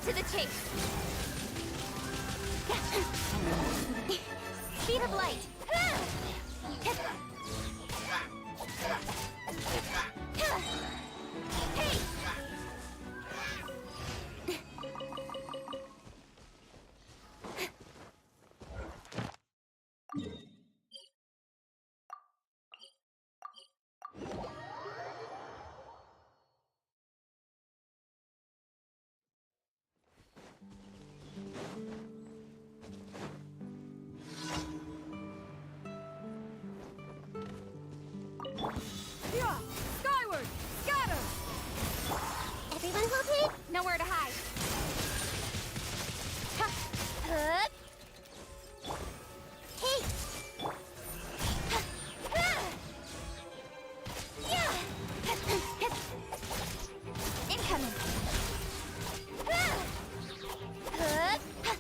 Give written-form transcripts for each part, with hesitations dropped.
to the chase. Speed of light. Hey! Yeah! Skyward! Scatter! Everyone hold it. Nowhere to hide. Ha! Huh? Hey! Ha! Ah! Yeah! Incoming. Ah! Huh? Ha!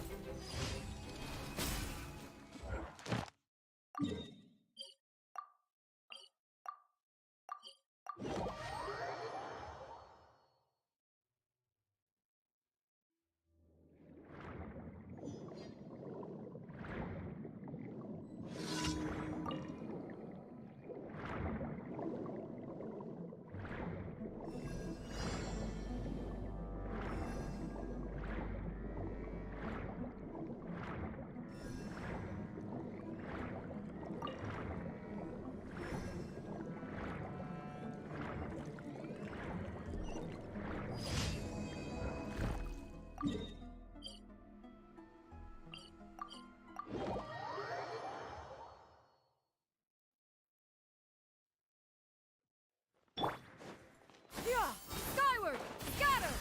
Yeah! Skyward! Scatter!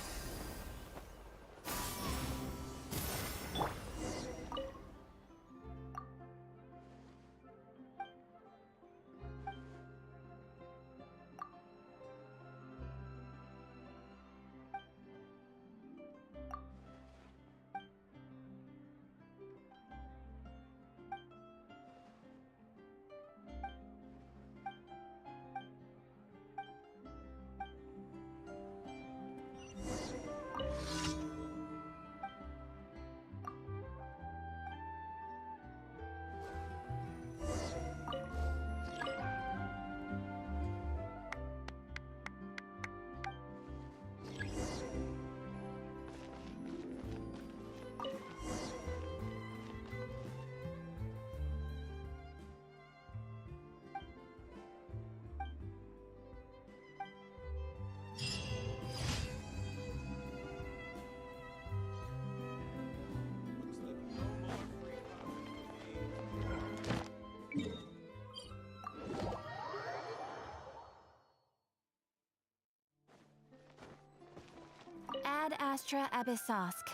Ad Astra Abyssosk.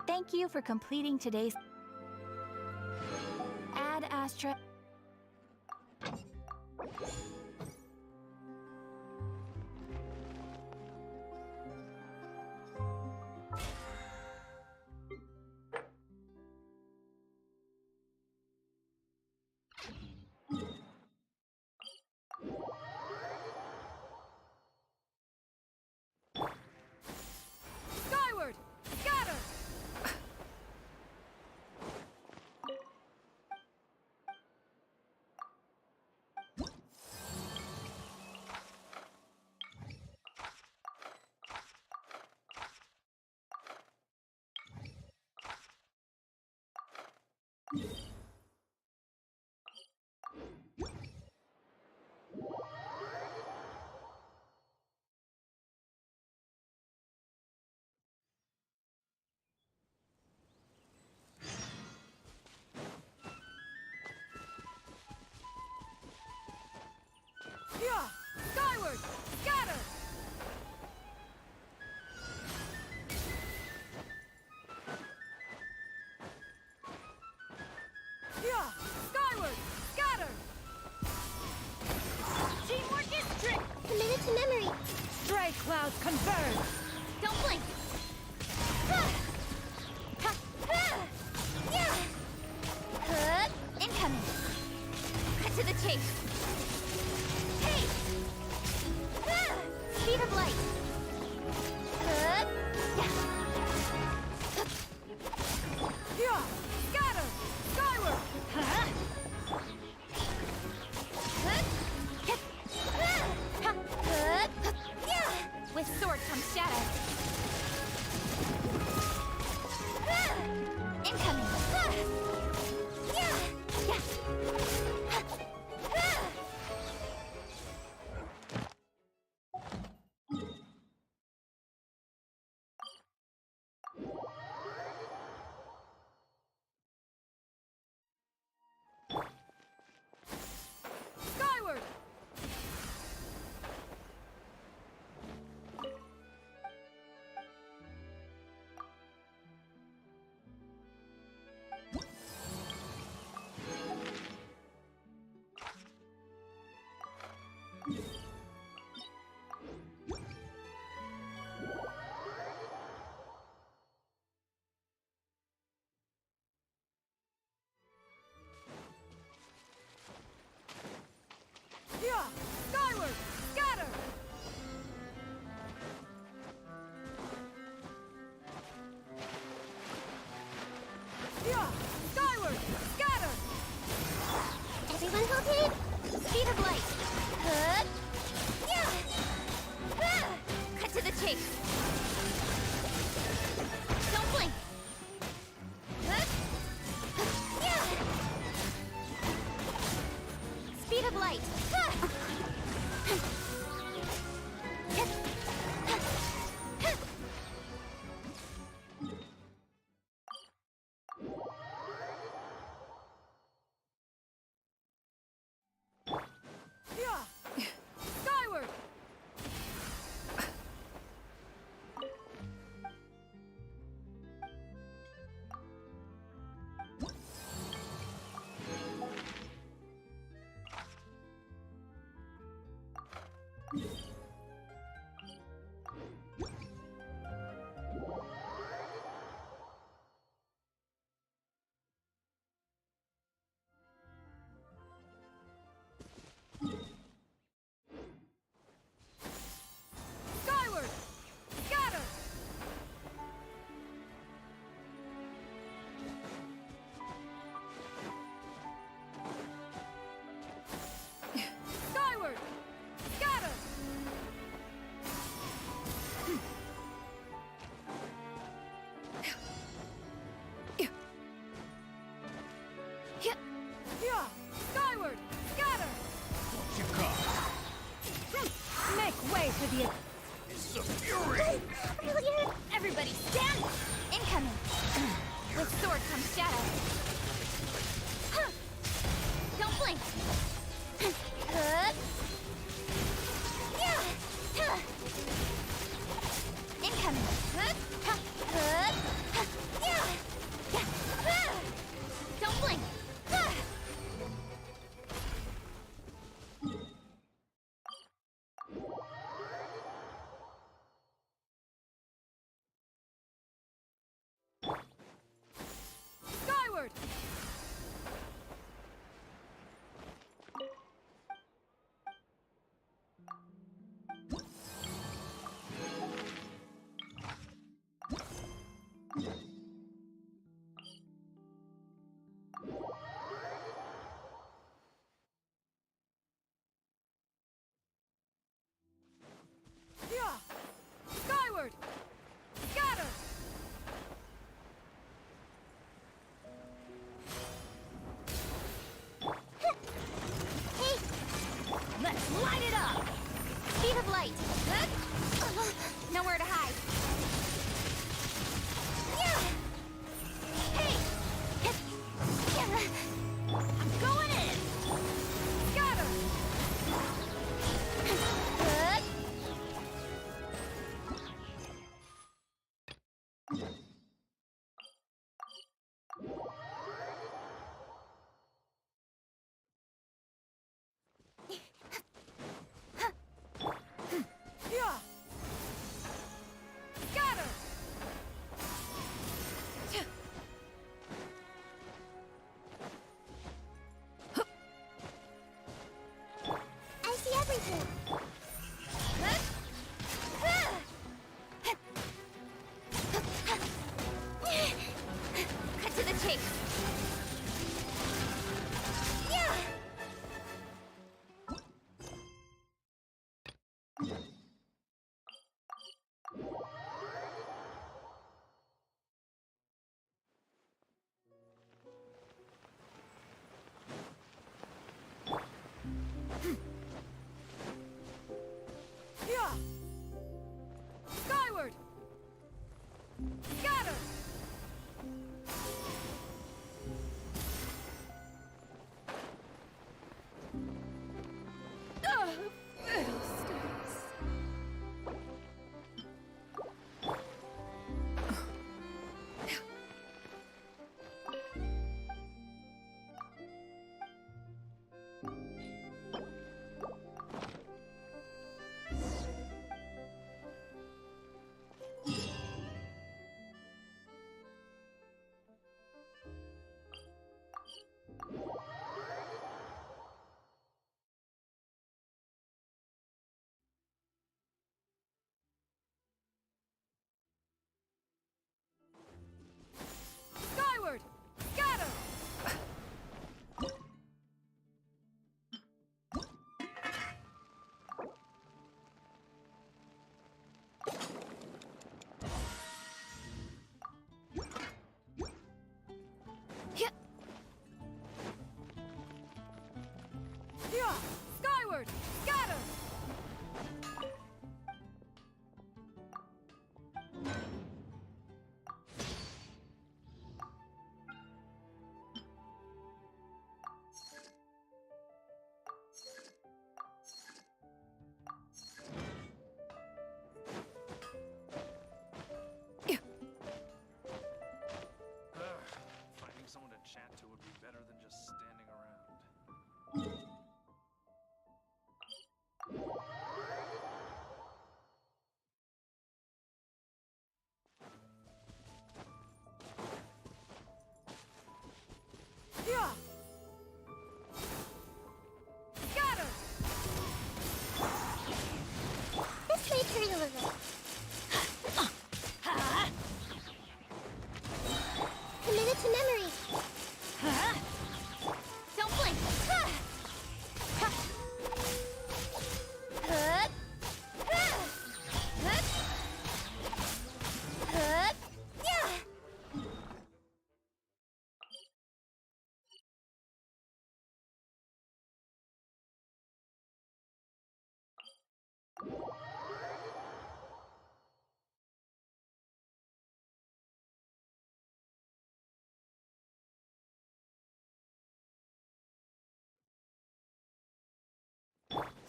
Thank you for completing today's Ad Astra. Skyward! Scatter! Yeah! Skyward! Scatter! Yeah! Skyward! Scatter! Teamwork is trick! Committed to memory. Stray clouds converge! Don't blink. Ha! Ha! Ha! Yeah! Huh? Incoming. Cut to the chase. Hey! Ah! Speed of light. Huh? Yeah.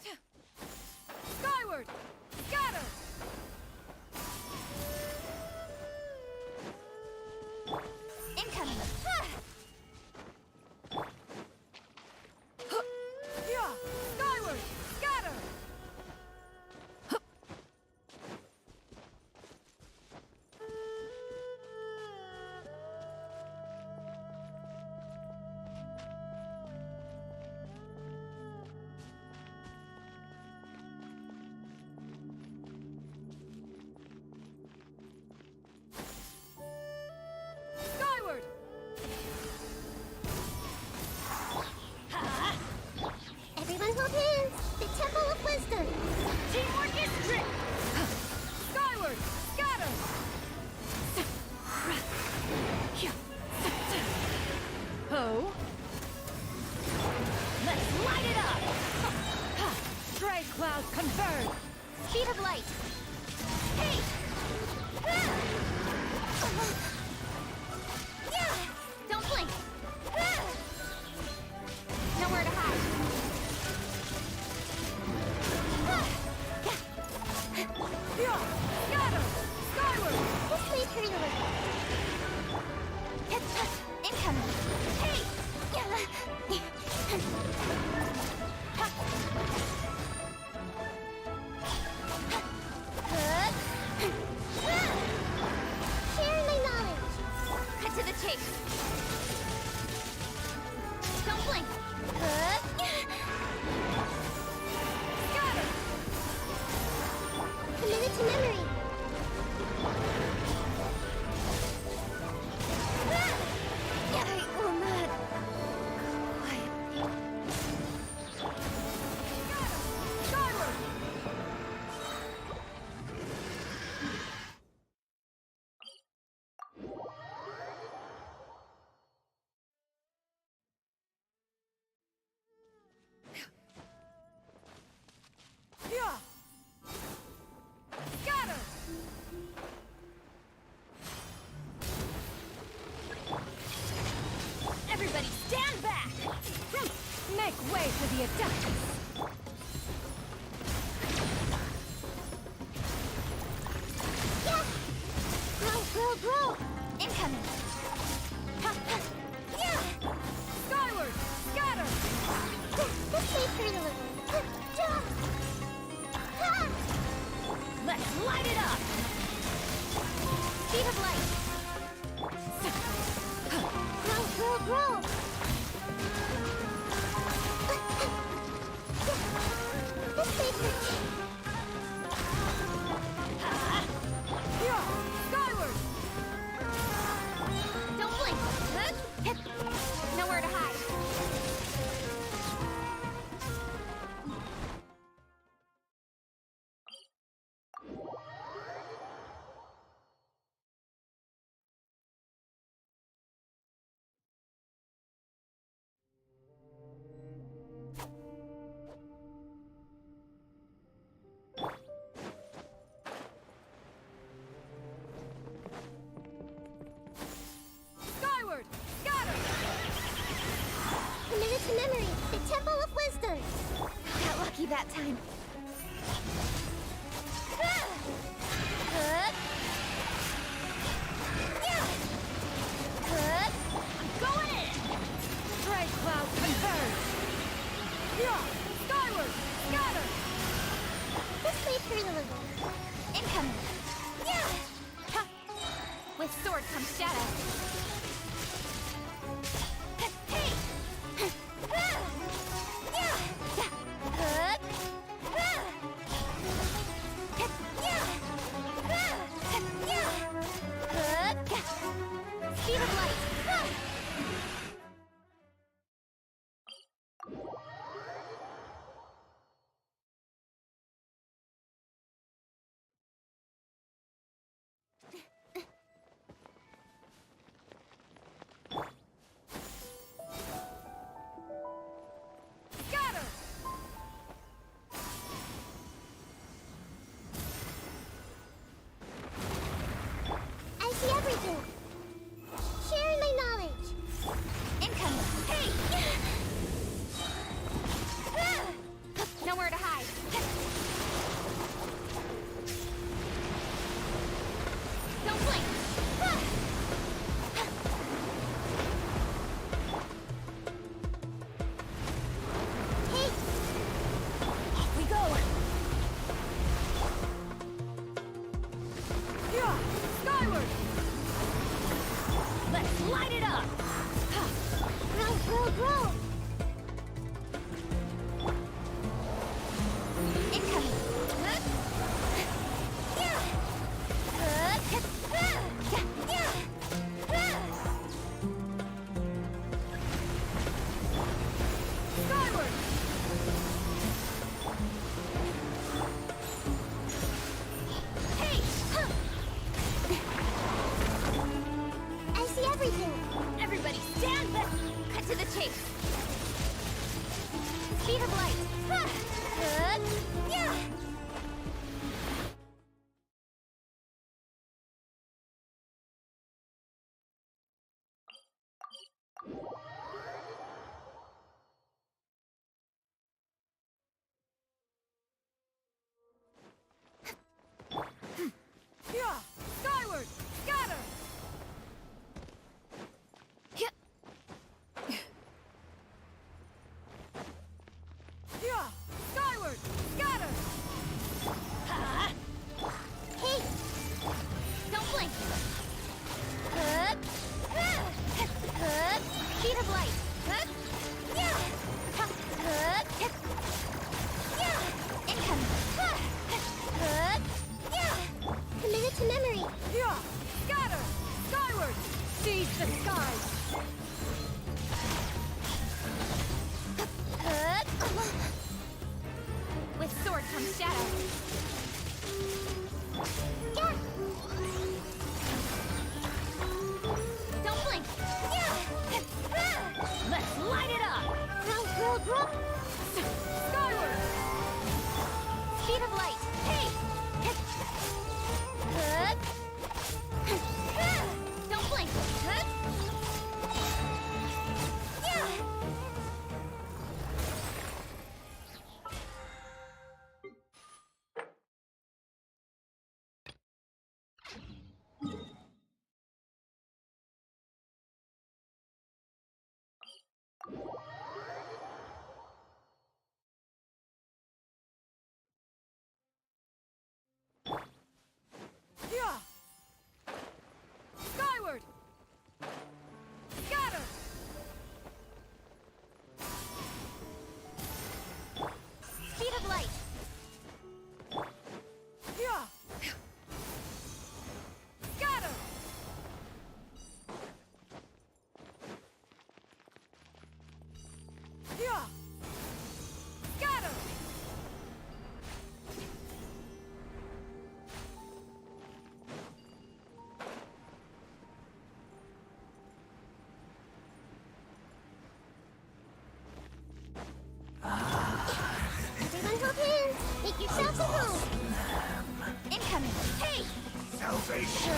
Yeah! Skyward! Scatter! Incoming! Yeah! Skyward! Scatter! Skyward! Everyone hold hands! The Temple of Wisdom! Teamwork is trick! Skyward! Scatter! Ho! Let's light it up! Stray clouds converge! Speed of light! Hey! Ah! Yeah! Don't blink! Ah! Nowhere to hide! Ah! Yeah! Scatter! Skyward! This may hurt a little. Incoming! Hey! Sharing my knowledge! Cut to the chase! Don't blink! Scatter! Committed to memory! I will not quietly. Skyward! Yeah! Scatter! Everybody stand back! Make way for the attackers! Yeah! Grow! Incoming! Yeah! Skyward! Scatter! This may hurt a little. Ha! Let's light it up! Speed of light! Grow! This may hurt. Yeah! Skyward! Don't blink! Nowhere to hide. Skyward! Scatter! Committed to memory! The Temple of Wisdom! Got lucky that time. Ah! Yeah! I'm going in! Stray cloud converge! Yeah! Skyward! Scatter! This may hurt a little. Incoming! Yeah! Ha! With sword comes shadow. Hey! Ah! Yeah! Yeah! Ah! Yeah! Yeah! Speed of light! Ah! grow! Incoming! Skyward! Hey! I see everything! Everybody stand back! Cut to the chase! Speed of light! Yeah! Yeah! Skyward! Scatter! Yeah! Skyward! Scatter! Hey! Don't blink! Speed of light! Yeah! Yeah! Incoming! Yeah! Committed to memory! Yeah! Scatter! Skyward! Seize the skies! With sword comes shadow. Yeah! Don't blink! Yeah! Let's light it up! Grow! Skyward! Speed of light! Hey! Don't blink! Yeah! Yeah! Skyward! Scatter! Speed of light! Yeah! Scatter! Yeah! Scatter! Everyone hold hands! Make yourselves at home! Incoming! Hey! Salvation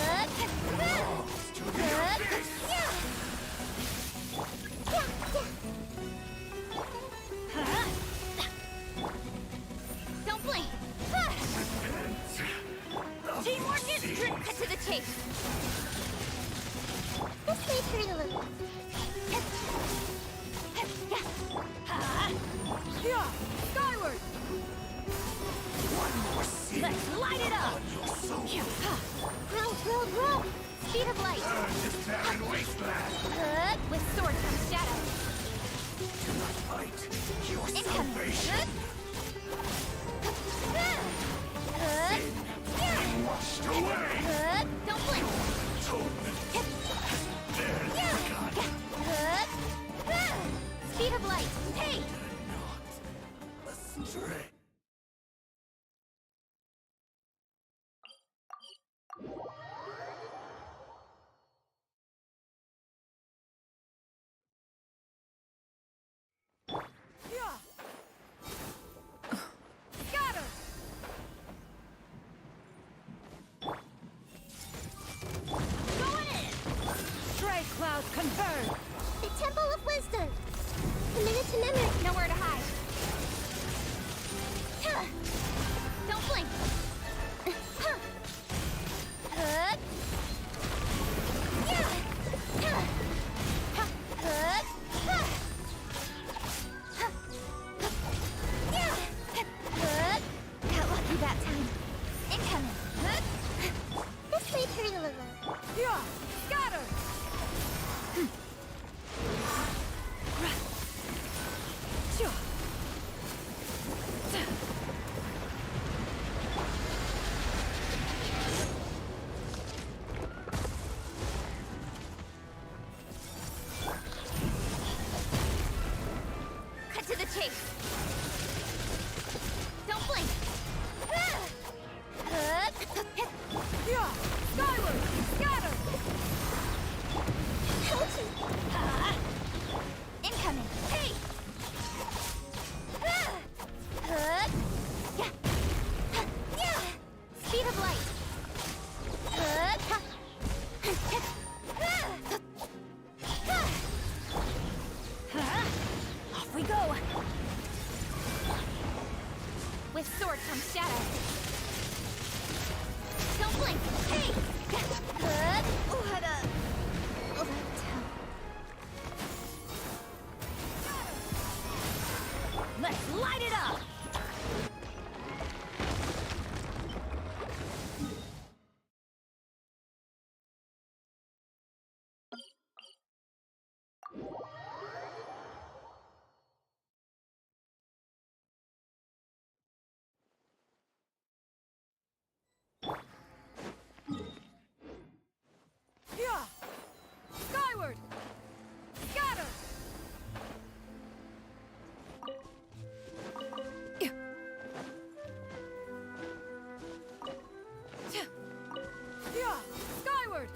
to the abyss. Yeah! Don't blink! Teamwork is great! Cut to the chase! This may hurt a little. Yeah! Skyward! One more sin Let's light it up! on your soul. Grow! Speed of light! Burn this barren wasteland. With sword comes shadow. Do not fight your Incoming! salvation. Be washed away. Don't blink! Atonement has barely begun. Speed of light! Hey! Not astray. Yeah! Scatter! Going in! Stray clouds converge! The Temple of Wisdom! Committed to memory! Nowhere to hide! Don't blink! Got lucky that time. Incoming! This may hurt a little. Yeah! Scatter! Incoming! Hey! Good! Yeah! Yeah! Speed of light! Good! Off we go! With sword comes shadow. Don't blink! Hey! Good! What a... Let's light it up! Yeah! Skyward! Scatter! Yeah! Skyward!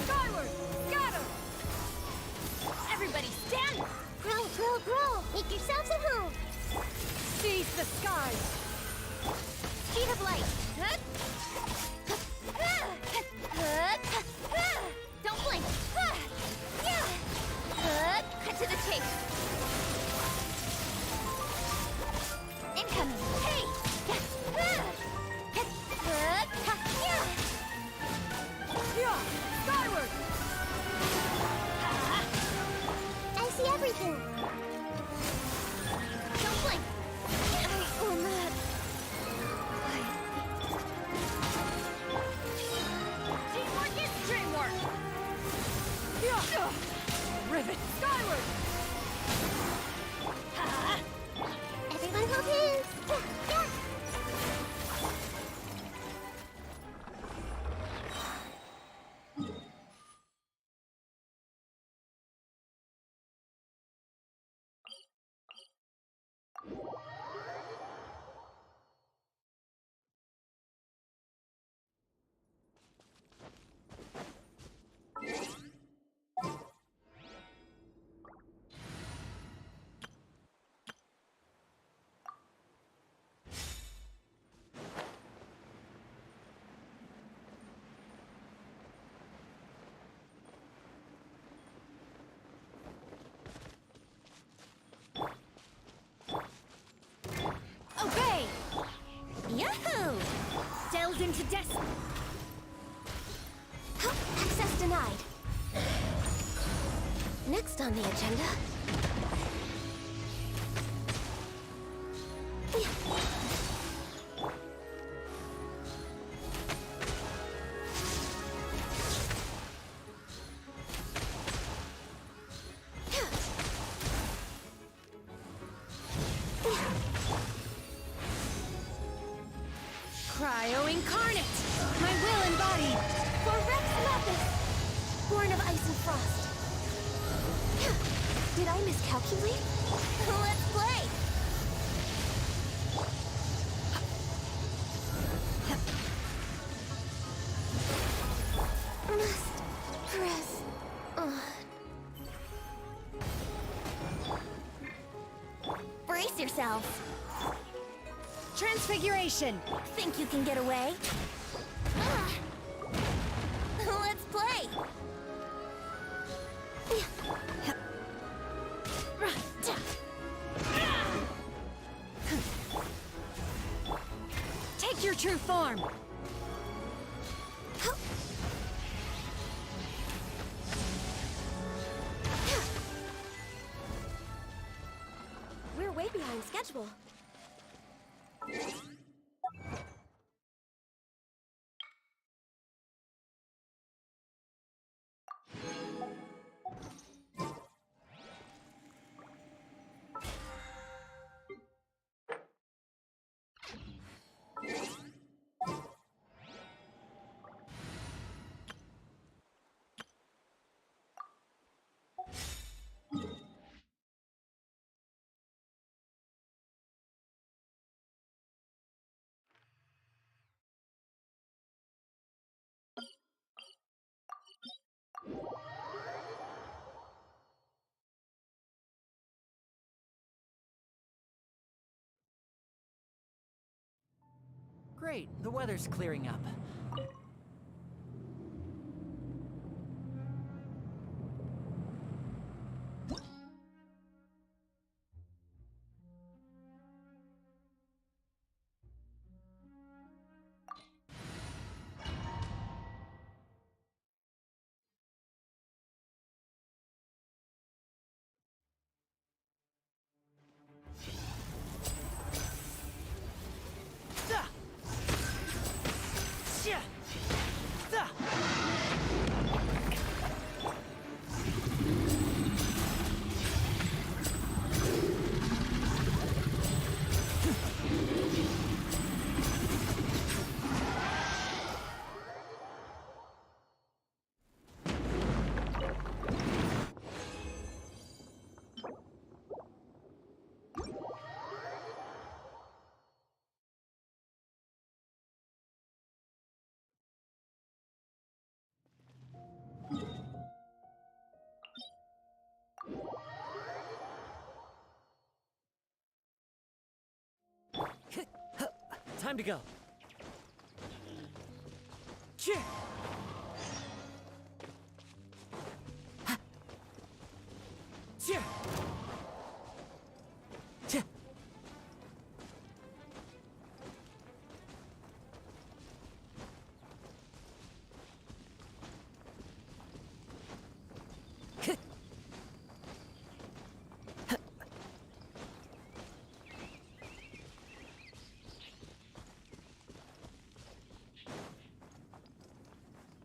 Skyward! Scatter! Everybody stand! Grow, grow, grow! Make yourselves at home! Seize the skies! Speed of light! Good! Good! Don't blink! Yeah! Good! Cut to the chase! Incoming! Hey! Good! Yeah! Yeah! Skyward! I see everything! Don't blink! I will not... Teamwork is dreamwork! Yeah! Rivet! Skyward! Everyone hold hands! Yeah! Obey! Yahoo! Delved into destiny! Access denied. Next on the agenda. Cryo incarnate! My will embodied! For Rex Lapis, born of ice and frost. Did I miscalculate? Let's play! Must press on. Brace yourselves. Transfiguration! Think you can get away? Let's play! Take your true form! We're way behind schedule. great. The weather's clearing up. Time to go. Cheer! Cheer! Cheer!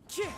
Cheer!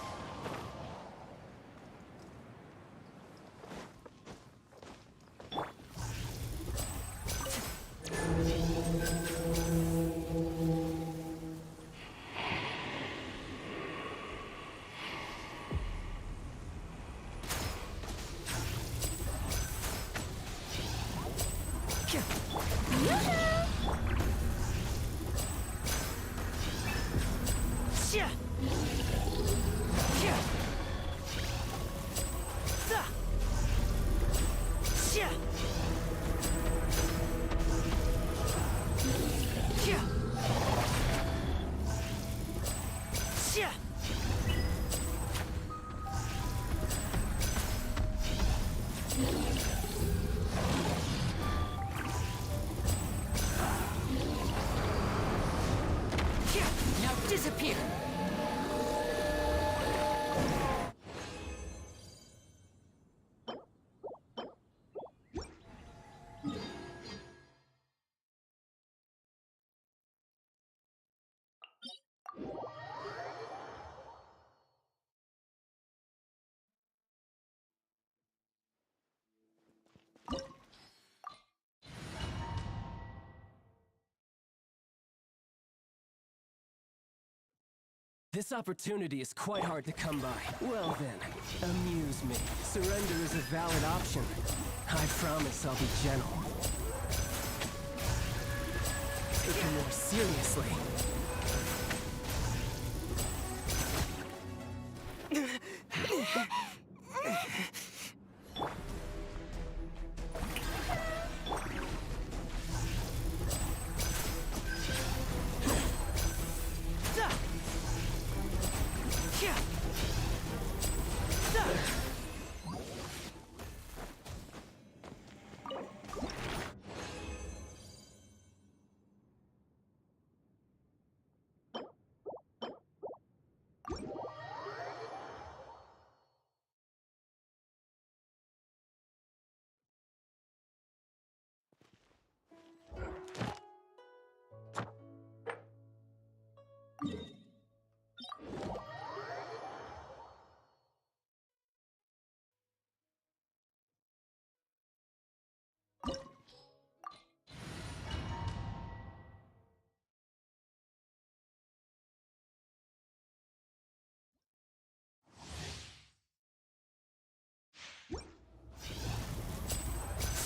Cheer! Now disappear! This opportunity is quite hard to come by. Well then, amuse me. Surrender is a valid option. I promise I'll be gentle. Take it more seriously.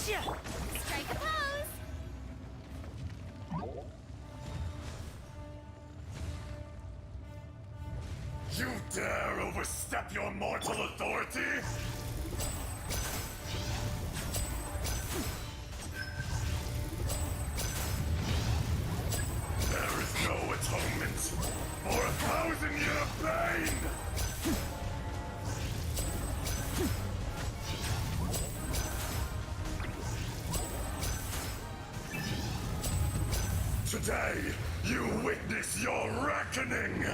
Strike a pose! You dare overstep your mortal authority? There is no atonement. Today, you witness your reckoning!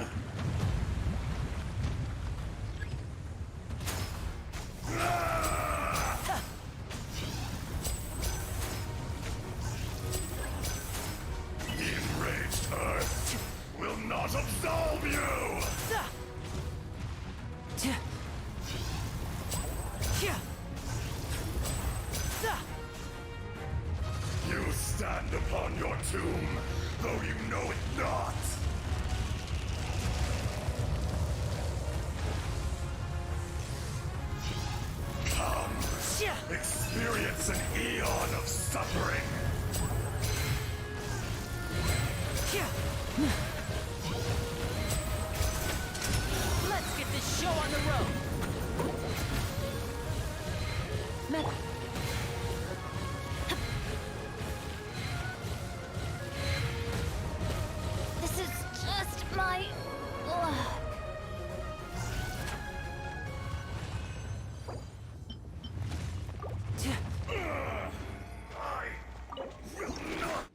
The enraged Earth will not absolve you! You stand upon your tomb, though you know it not! Come, experience an eon of suffering! Let's get this show on the road. This is just my luck. I will not!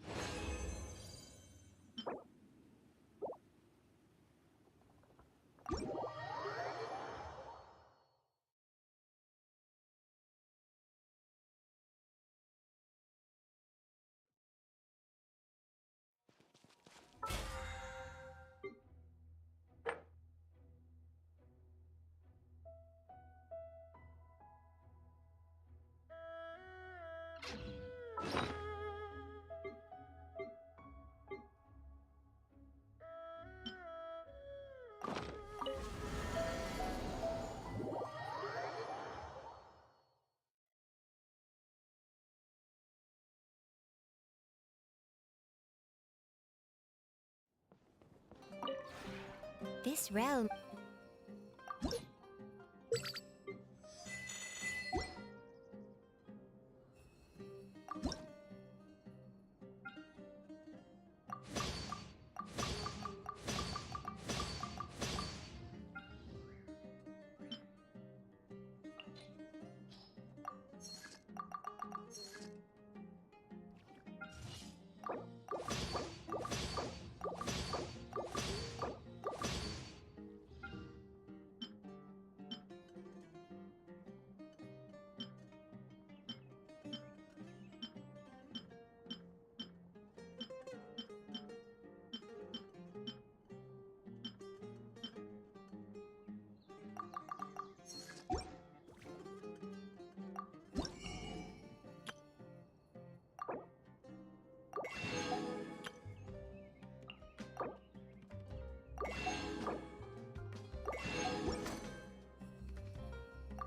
This realm.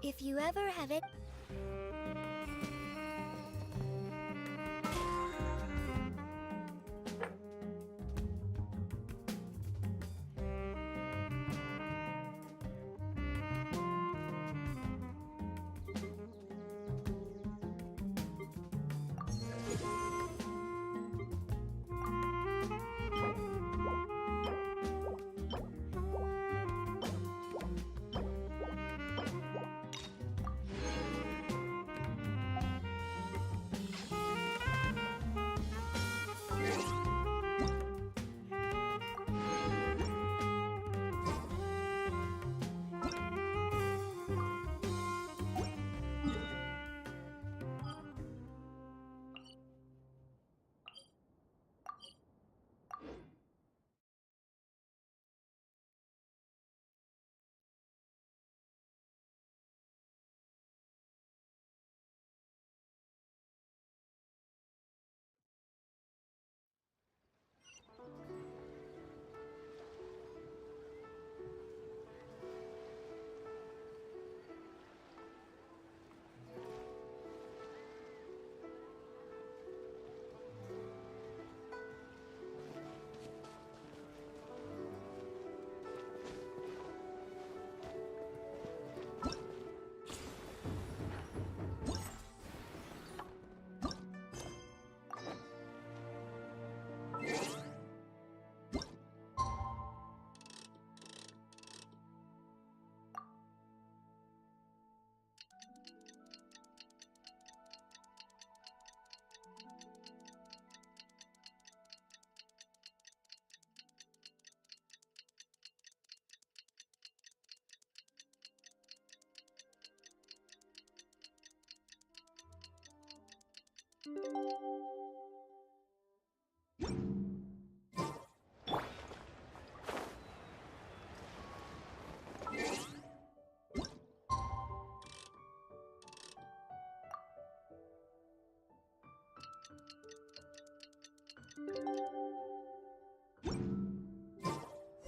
If you ever have it.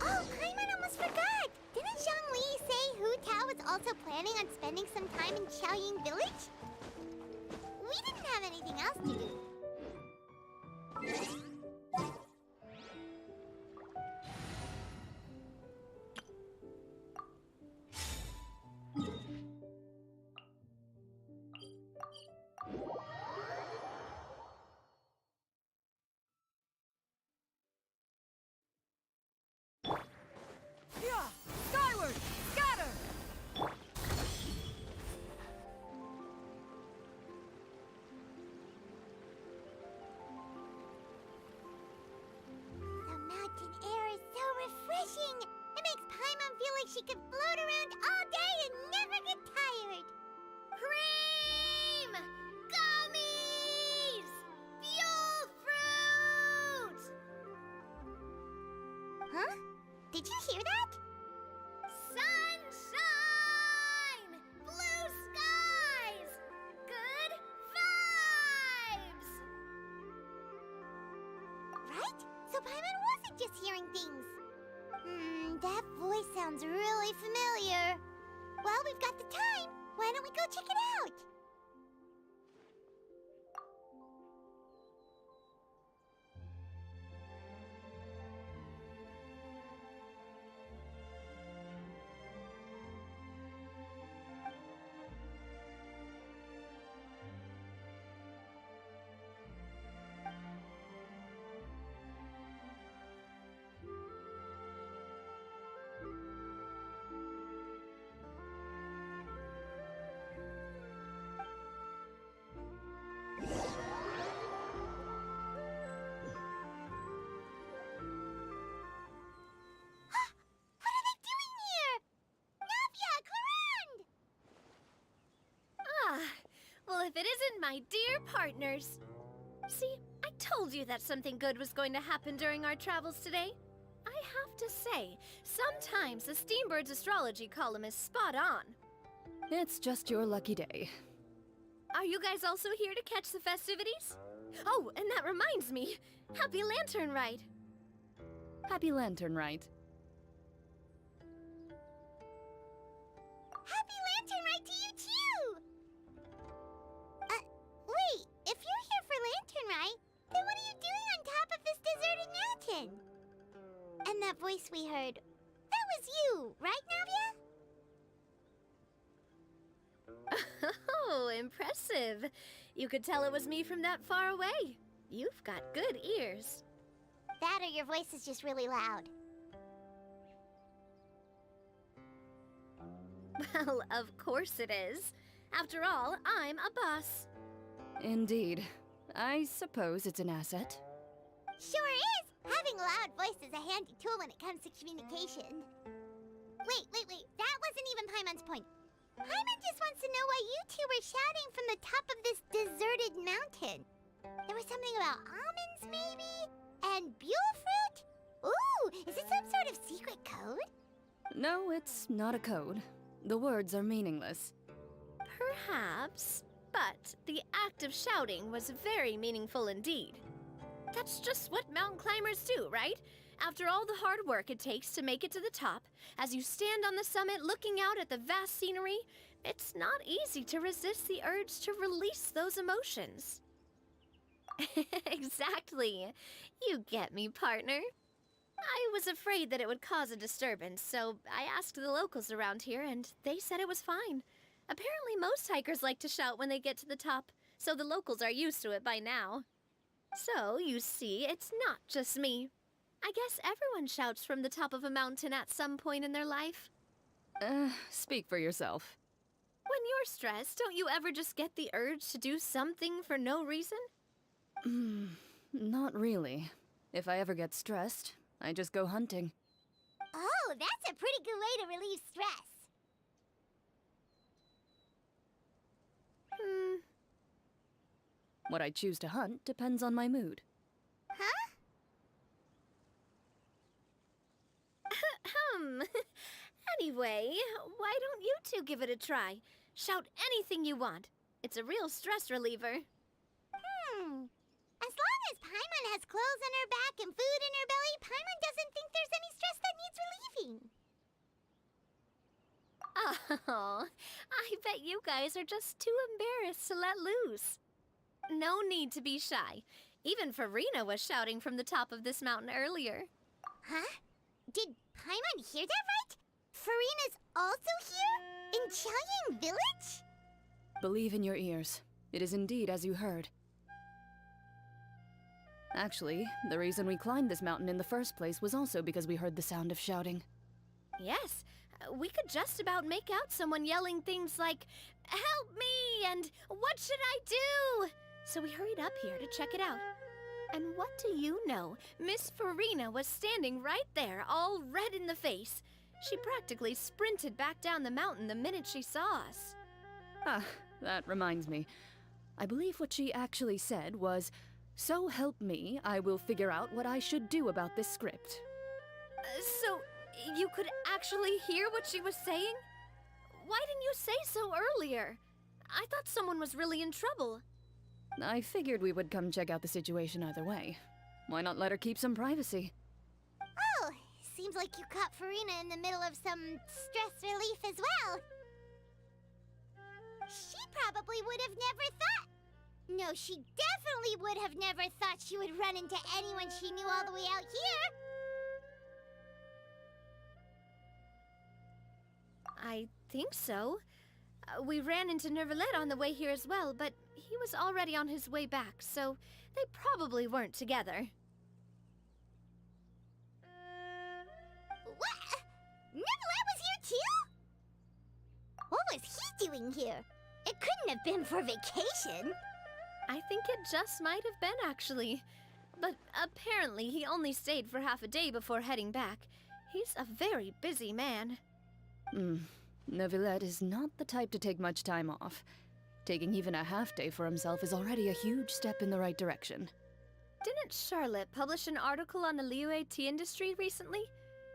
Oh, Paimon almost forgot! Didn't Zhongli say Hu Tao was also planning on spending some time in Xiaoying Village? We didn't have anything else to do. Yeah! Skyward! Scatter! The mountain air is so refreshing! It makes Paimon feel like she could float around all day and never get tired! Cream! Gummies! Fuel fruit! Huh? Did you hear that? Sunshine! Blue skies! Good vibes! Right? So Paimon wasn't just hearing things. That voice sounds really familiar. Well, we've got the time. Why don't we go check it out? What are they doing here? Navia, Clarande! Well, if it isn't my dear partners. See, I told you that something good was going to happen during our travels today. I have to say, sometimes the Steambird's astrology column is spot on. It's just your lucky day. Are you guys also here to catch the festivities? Oh, and that reminds me, Happy Lantern Ride. Happy Lantern Rite. Happy Lantern Ride to you too! Wait, if you're here for Lantern Ride, then what are you doing on top of this deserted mountain? And that voice we heard, that was you, right, Navia? Oh, impressive. You could tell it was me from that far away. You've got good ears. That or your voice is just really loud. Well, of course it is. After all, I'm a boss. Indeed. I suppose it's an asset. Sure is! Having a loud voice is a handy tool when it comes to communication. Wait. That wasn't even Paimon's point. Paimon just wants to know why you two were shouting from the top of this deserted mountain. There was something about almonds, maybe? And buell fruit? Ooh, is it some sort of secret code? No, it's not a code. The words are meaningless. Perhaps, but the act of shouting was very meaningful indeed. That's just what mountain climbers do, right? After all the hard work it takes to make it to the top, as you stand on the summit looking out at the vast scenery, it's not easy to resist the urge to release those emotions. Exactly. You get me, partner. I was afraid that it would cause a disturbance, so I asked the locals around here, and they said it was fine. Apparently most hikers like to shout when they get to the top, so the locals are used to it by now. So, you see, it's not just me. I guess everyone shouts from the top of a mountain at some point in their life. Speak for yourself. When you're stressed, don't you ever just get the urge to do something for no reason? Not really. If I ever get stressed, I just go hunting. Oh, that's a pretty good way to relieve stress. What I choose to hunt depends on my mood. Huh? Anyway, why don't you two give it a try? Shout anything you want. It's a real stress reliever. As long as Paimon has clothes on her back and food in her belly, Paimon doesn't think there's any stress that needs relieving. Oh, I bet you guys are just too embarrassed to let loose. No need to be shy. Even Farina was shouting from the top of this mountain earlier. Huh? Did Paimon hear that right? Farina's also here? In Qiaoying Village? Believe in your ears. It is indeed as you heard. Actually, the reason we climbed this mountain in the first place was also because we heard the sound of shouting. Yes, we could just about make out someone yelling things like, "Help me!" and "What should I do?" So we hurried up here to check it out. And what do you know? Miss Farina was standing right there, all red in the face. She practically sprinted back down the mountain the minute she saw us. Ah, that reminds me. I believe what she actually said was, "So help me, I will figure out what I should do about this script." So, you could actually hear what she was saying? Why didn't you say so earlier? I thought someone was really in trouble. I figured we would come check out the situation either way. Why not let her keep some privacy? Oh, seems like you caught Farina in the middle of some stress relief as well. She probably would have never thought. No, she definitely would have never thought she would run into anyone she knew all the way out here. I think so. We ran into Nervalet on the way here as well, but he was already on his way back, so they probably weren't together. What? Nervalet was here too? What was he doing here? It couldn't have been for vacation. I think it just might have been, actually. But apparently he only stayed for half a day before heading back. He's a very busy man. Neuvillette is not the type to take much time off. Taking even a half day for himself is already a huge step in the right direction. Didn't Charlotte publish an article on the Liyue tea industry recently?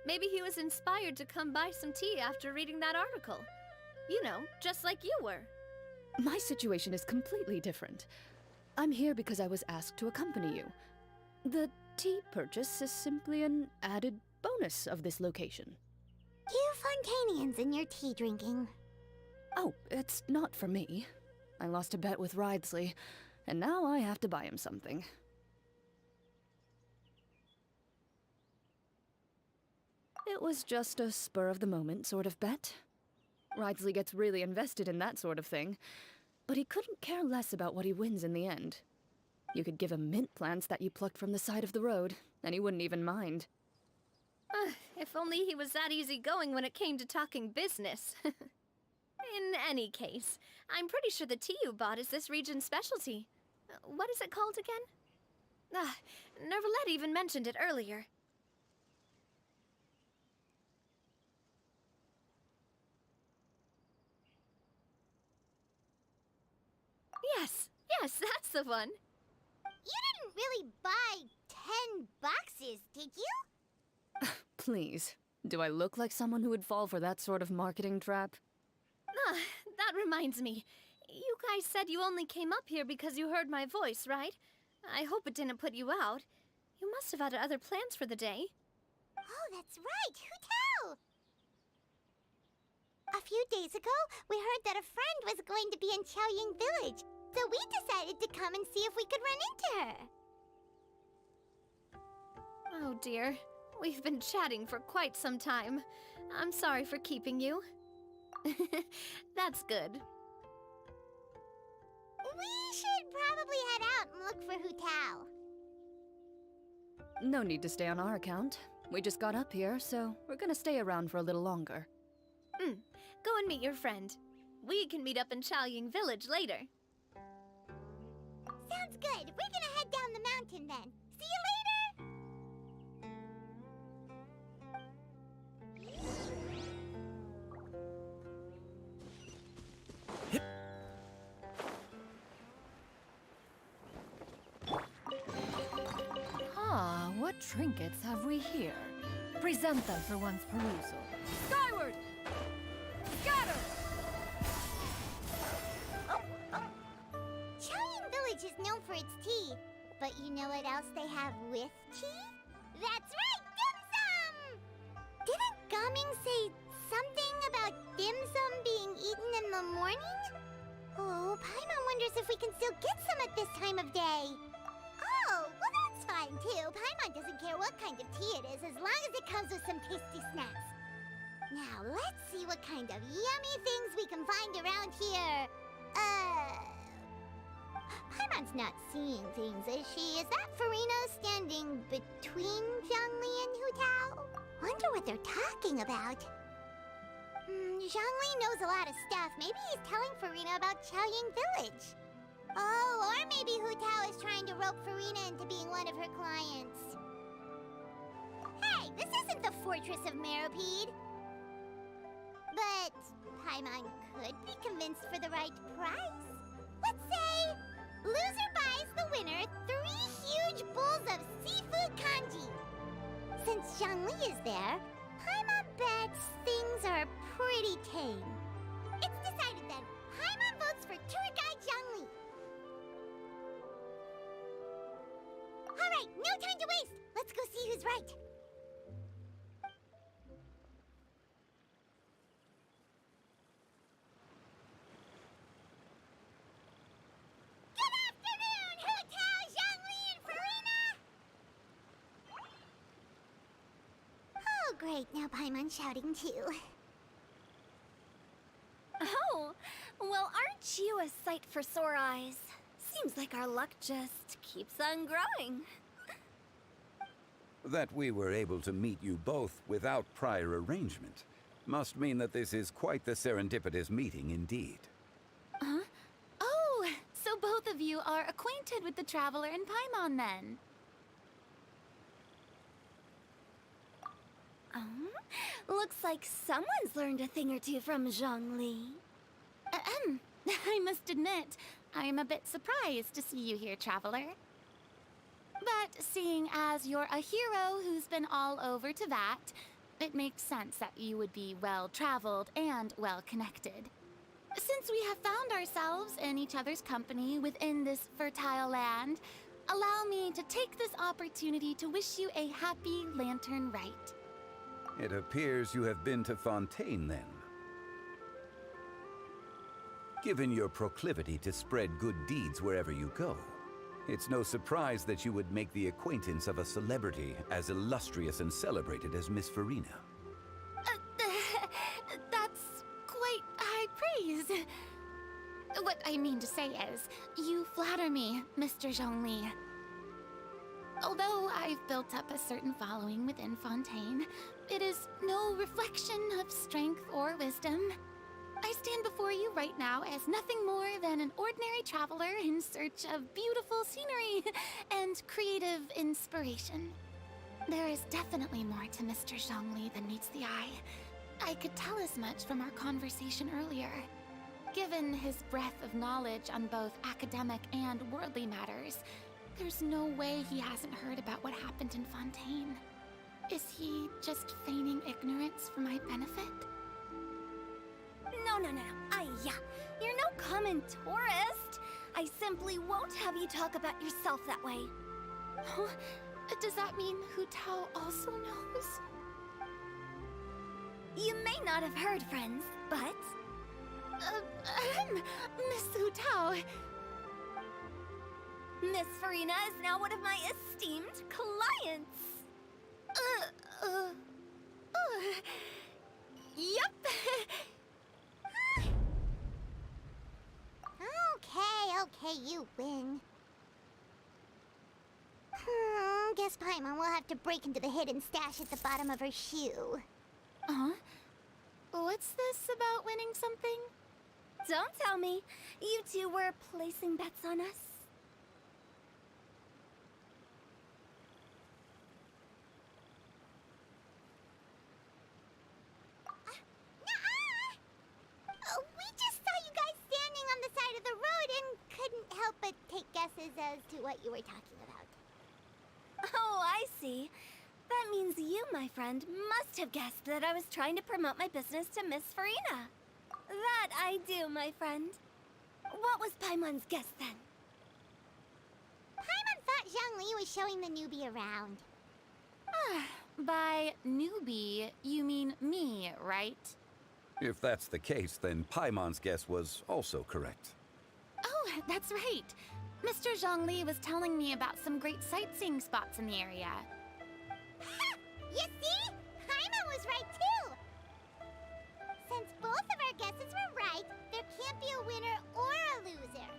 Maybe he was inspired to come buy some tea after reading that article. You know, just like you were. My situation is completely different. I'm here because I was asked to accompany you. The tea purchase is simply an added bonus of this location. You Fontanians and your tea drinking. Oh, it's not for me. I lost a bet with Ridesley, and now I have to buy him something. It was just a spur-of-the-moment sort of bet. Ridesley gets really invested in that sort of thing, but he couldn't care less about what he wins in the end. You could give him mint plants that you plucked from the side of the road, and he wouldn't even mind. If only he was that easygoing when it came to talking business. In any case, I'm pretty sure the tea you bought is this region's specialty. What is it called again? Nervalet even mentioned it earlier. Yes, that's the one. You didn't really buy 10 boxes, did you? Please, do I look like someone who would fall for that sort of marketing trap? That reminds me. You guys said you only came up here because you heard my voice, right? I hope it didn't put you out. You must have had other plans for the day. Oh, that's right. Who tell? A few days ago, we heard that a friend was going to be in Qiaoying Village, so we decided to come and see if we could run into her. Oh dear. We've been chatting for quite some time. I'm sorry for keeping you. That's good. We should probably head out and look for Hu Tao. No need to stay on our account. We just got up here, so we're gonna stay around for a little longer. Go and meet your friend. We can meet up in Qiaoying Village later. Sounds good. We're gonna head down the mountain then. See you later! What trinkets have we here? Present them for one's perusal. Skyward! Scatter! Qiaoying Village is known for its tea. But you know what else they have with tea? That's right, dim sum! Didn't Gaming say something about dim sum being eaten in the morning? Oh, Paimon wonders if we can still get some at this time of day. Oh, well that's fine too. Paimon doesn't care what kind of tea it is as long as it comes with some tasty snacks. Now, let's see what kind of yummy things we can find around here. Paimon's not seeing things, is she? Is that Farina standing between Zhongli and Hu Tao? Wonder what they're talking about. Zhongli knows a lot of stuff. Maybe he's telling Farina about Chaoying Village. Oh, or maybe Hu Tao is trying to rope Farina into being one of her clients. Hey, this isn't the Fortress of Meropide. But Paimon could be convinced for the right price. Let's say loser buys the winner 3 huge bowls of seafood kanji. Since Zhongli is there, Paimon bets things are pretty tame. It's decided then. Paimon votes for tour guide Zhongli. All right, no time to waste. Let's go see who's right. Great, now Paimon's shouting too. Oh, well, aren't you a sight for sore eyes? Seems like our luck just keeps on growing. That we were able to meet you both without prior arrangement must mean that this is quite the serendipitous meeting indeed. Huh? Oh, so both of you are acquainted with the Traveler and Paimon then? Looks like someone's learned a thing or two from Zhongli. I must admit, I am a bit surprised to see you here, Traveler. But seeing as you're a hero who's been all over Teyvat, it makes sense that you would be well-traveled and well-connected. Since we have found ourselves in each other's company within this fertile land, allow me to take this opportunity to wish you a happy Lantern Rite. It appears you have been to Fontaine, then. Given your proclivity to spread good deeds wherever you go, it's no surprise that you would make the acquaintance of a celebrity as illustrious and celebrated as Miss Farina. That's quite high praise. What I mean to say is, you flatter me, Mr. Zhongli. Although I've built up a certain following within Fontaine, it is no reflection of strength or wisdom. I stand before you right now as nothing more than an ordinary traveler in search of beautiful scenery and creative inspiration. There is definitely more to Mr. Zhongli than meets the eye. I could tell as much from our conversation earlier. Given his breadth of knowledge on both academic and worldly matters, there's no way he hasn't heard about what happened in Fontaine. Is he just feigning ignorance for my benefit? No. You're no common tourist. I simply won't have you talk about yourself that way. Huh? Does that mean Hu Tao also knows? You may not have heard, friends, but... Miss Hu Tao... Miss Farina is now one of my esteemed clients. Yep. Okay, you win. Guess Paimon will have to break into the hidden stash at the bottom of her shoe. Huh? What's this about winning something? Don't tell me. You two were placing bets on us. We just saw you guys standing on the side of the road and couldn't help but take guesses as to what you were talking about. Oh, I see. That means you, my friend, must have guessed that I was trying to promote my business to Miss Farina. That I do, my friend. What was Paimon's guess then? Paimon thought showing the newbie around. By newbie, you mean me, right? If that's the case, then Paimon's guess was also correct. Oh, that's right. Mr. Zhongli was telling me about some great sightseeing spots in the area. Ha! You see? Paimon was right too! Since both of our guesses were right, there can't be a winner or a loser.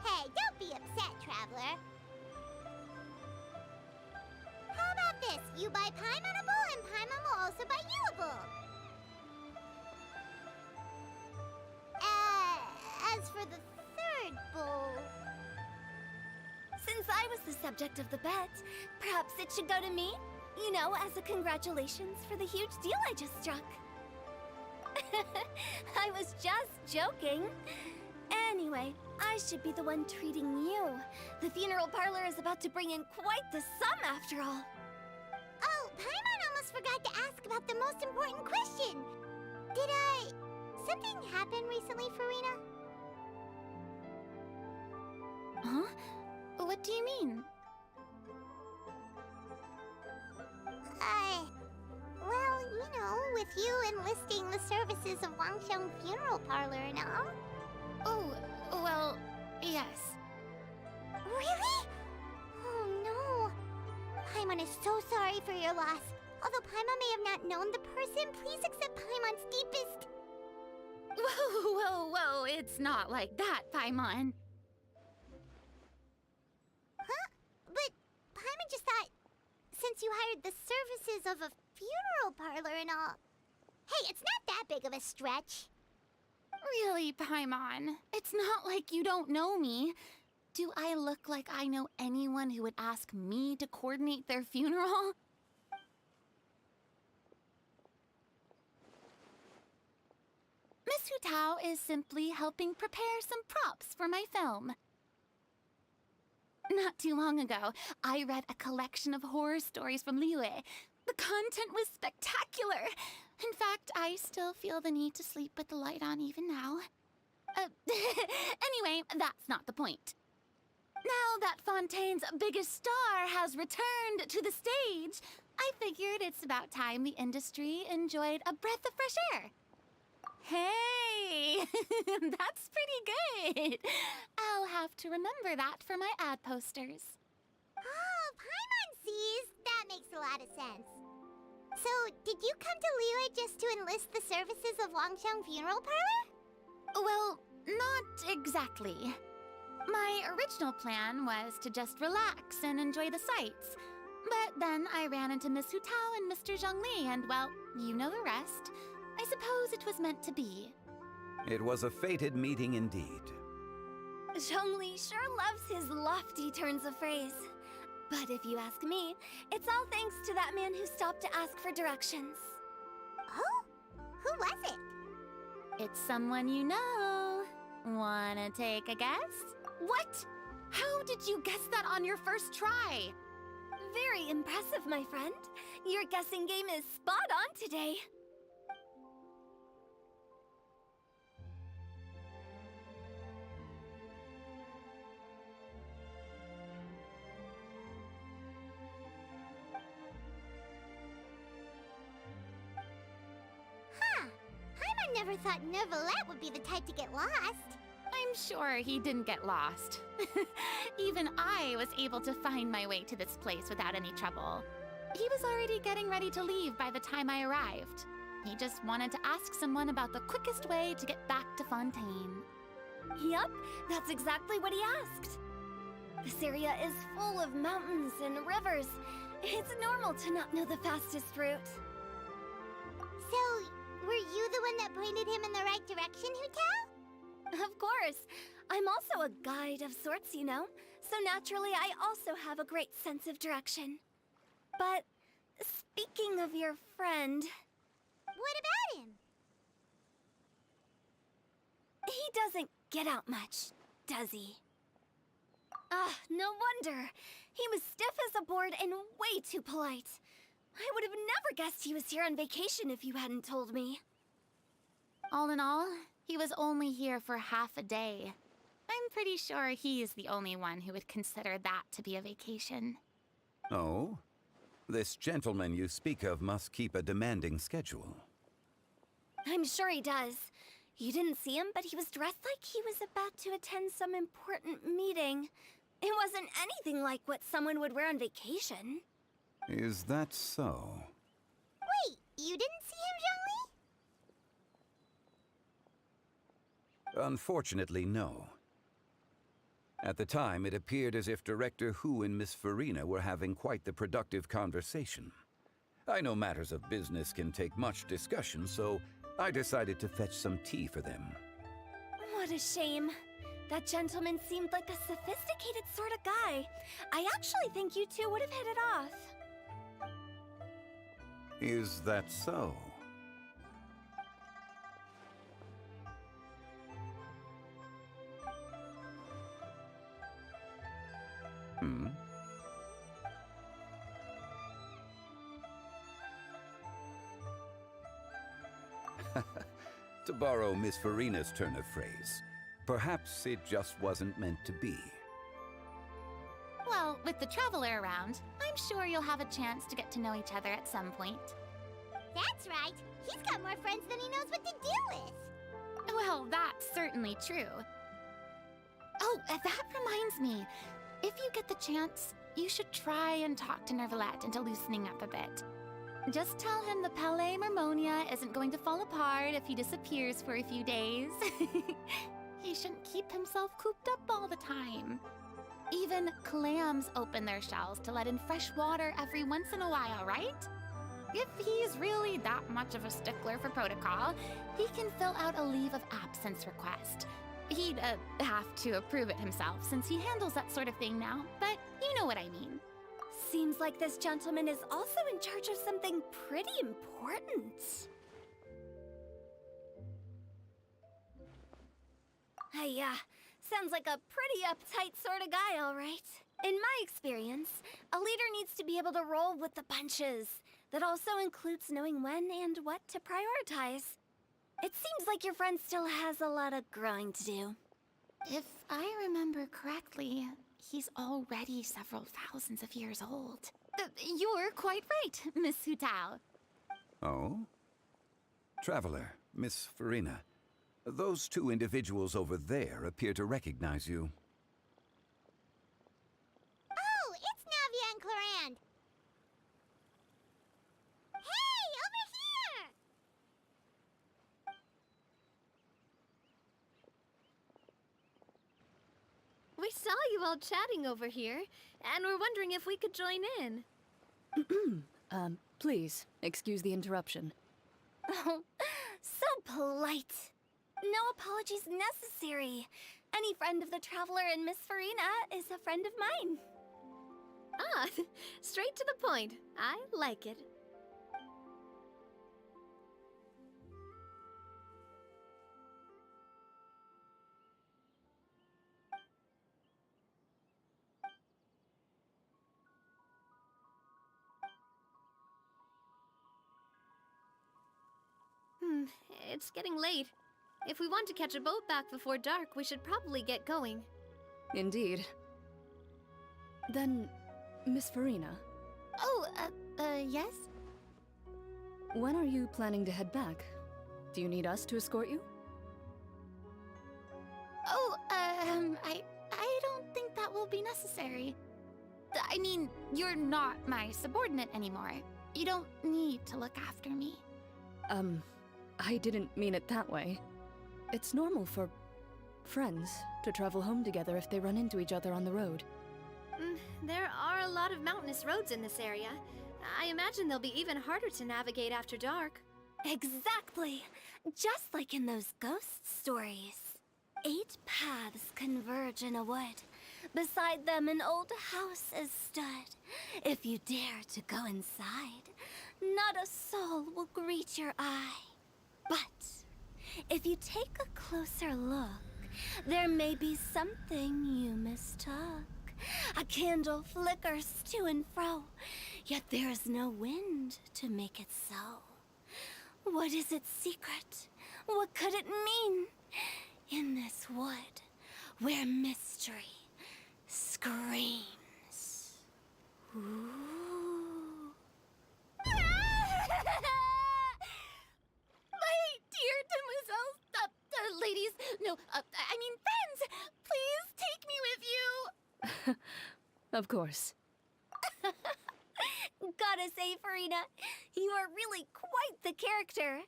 Hey, don't be upset, Traveler. How about this? You buy Paimonable and Paimon will also buy youable. As for the third bowl... Since I was the subject of the bet, perhaps it should go to me? You know, as a congratulations for the huge deal I just struck. I was just joking. Anyway, I should be the one treating you. The funeral parlor is about to bring in quite the sum after all. Oh, Paimon almost forgot to ask about the most important question. Something happen recently, Farina? Huh? What do you mean? Well, you know, with you enlisting the services of Wangxiang Funeral Parlor and all. Oh, well, yes. Really? Oh no. Paimon is so sorry for your loss. Although Paimon may have not known the person, please accept Paimon's deepest... Whoa, it's not like that, Paimon. Huh? But Paimon just thought, since you hired the services of a funeral parlor and all... Hey, it's not that big of a stretch. Really, Paimon? It's not like you don't know me. Do I look like I know anyone who would ask me to coordinate their funeral? Miss Hu Tao is simply helping prepare some props for my film. Not too long ago, I read a collection of horror stories from Liyue. The content was spectacular. In fact, I still feel the need to sleep with the light on even now. Anyway, that's not the point. Now that Fontaine's biggest star has returned to the stage, I figured it's about time the industry enjoyed a breath of fresh air. Hey, that's pretty good. I'll have to remember that for my ad posters. Oh, Paimon sees. That makes a lot of sense. So, did you come to Liyue just to enlist the services of Wangxiang Funeral Parlor? Well, not exactly. My original plan was to just relax and enjoy the sights. But then I ran into Miss Hu Tao and Mr. Zhongli, and well, you know the rest. I suppose it was meant to be. It was a fated meeting indeed. Zhongli sure loves his lofty turns of phrase. But if you ask me, it's all thanks to that man who stopped to ask for directions. Oh? Who was it? It's someone you know. Wanna take a guess? What? How did you guess that on your first try? Very impressive, my friend. Your guessing game is spot on today. Paimon never thought Neuvillette would be the type to get lost. I'm sure he didn't get lost. Even I was able to find my way to this place without any trouble. He was already getting ready to leave by the time I arrived. He just wanted to ask someone about the quickest way to get back to Fontaine. Yup, that's exactly what he asked. This area is full of mountains and rivers. It's normal to not know the fastest route. So, were you the one that pointed him in the right direction, Hu Tao? Of course. I'm also a guide of sorts, you know. So naturally, I also have a great sense of direction. But speaking of your friend... What about him? He doesn't get out much, does he? Ah, no wonder. He was stiff as a board and way too polite. I would have never guessed he was here on vacation if you hadn't told me. All in all, he was only here for half a day. I'm pretty sure he is the only one who would consider that to be a vacation. Oh? This gentleman you speak of must keep a demanding schedule. I'm sure he does. You didn't see him, but he was dressed like he was about to attend some important meeting. It wasn't anything like what someone would wear on vacation. Is that so? Wait, you didn't see him, Zhongli? Unfortunately, no. At the time, it appeared as if Director Hu and Miss Farina were having quite the productive conversation. I know matters of business can take much discussion, so I decided to fetch some tea for them. What a shame. That gentleman seemed like a sophisticated sort of guy. I actually think you two would have hit it off. Is that so? Hmm? To borrow Miss Farina's turn of phrase, perhaps it just wasn't meant to be. Well, with the Traveler around, I'm sure you'll have a chance to get to know each other at some point. That's right. He's got more friends than he knows what to do with. Well, that's certainly true. Oh, that reminds me. If you get the chance, you should try and talk to Nervalette into loosening up a bit. Just tell him the Palais Mermonia isn't going to fall apart if he disappears for a few days. He shouldn't keep himself cooped up all the time. Even clams open their shells to let in fresh water every once in a while, right? If he's really that much of a stickler for protocol, he can fill out a leave of absence request. He'd have to approve it himself since he handles that sort of thing now, but you know what I mean. Seems like this gentleman is also in charge of something pretty important. Sounds like a pretty uptight sort of guy, all right. In my experience, a leader needs to be able to roll with the punches. That also includes knowing when and what to prioritize. It seems like your friend still has a lot of growing to do. If I remember correctly, he's already several thousands of years old. You're quite right, Miss Hutao. Oh? Traveler, Miss Farina, those two individuals over there appear to recognize you. Oh, it's Navia and Clorand. Hey, over here! We saw you all chatting over here, and we're wondering if we could join in. Please, excuse the interruption. Oh, so polite. No apologies necessary. Any friend of the Traveler and Miss Farina is a friend of mine. Ah, straight to the point. I like it. It's getting late. If we want to catch a boat back before dark, we should probably get going. Indeed. Then, Miss Farina, Oh, yes? when are you planning to head back? Do you need us to escort you? Oh, I don't think that will be necessary. I mean, you're not my subordinate anymore. You don't need to look after me. I didn't mean it that way. It's normal for friends to travel home together if they run into each other on the road. There are a lot of mountainous roads in this area. I imagine they'll be even harder to navigate after dark. Exactly! Just like in those ghost stories. 8 paths converge in a wood. Beside them an old house is stood. If you dare to go inside, not a soul will greet your eye. But if you take a closer look, there may be something you mistook. A candle flickers to and fro, yet there is no wind to make it so. What is its secret? What could it mean? In this wood, where mystery screams. Ooh. My dear demoiselles, ladies, no, I mean friends, please take me with you. Of course. Gotta say, Farina, you are really quite the character.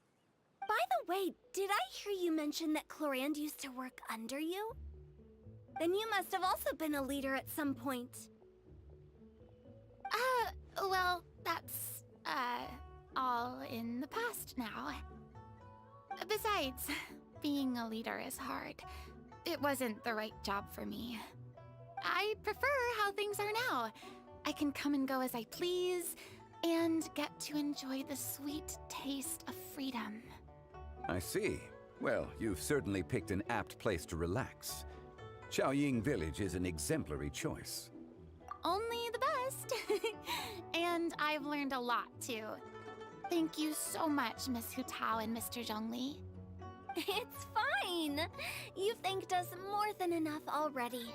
By the way, did I hear you mention that Clorand used to work under you? Then you must have also been a leader at some point. Well, that's, all in the past now. Besides, being a leader is hard. It wasn't the right job for me. I prefer how things are now. I can come and go as I please, and get to enjoy the sweet taste of freedom. I see. Well, you've certainly picked an apt place to relax. Xiaoying Village is an exemplary choice. Only the best. And I've learned a lot, too. Thank you so much, Miss Hu Tao and Mr. Zhongli. It's fine. You've thanked us more than enough already.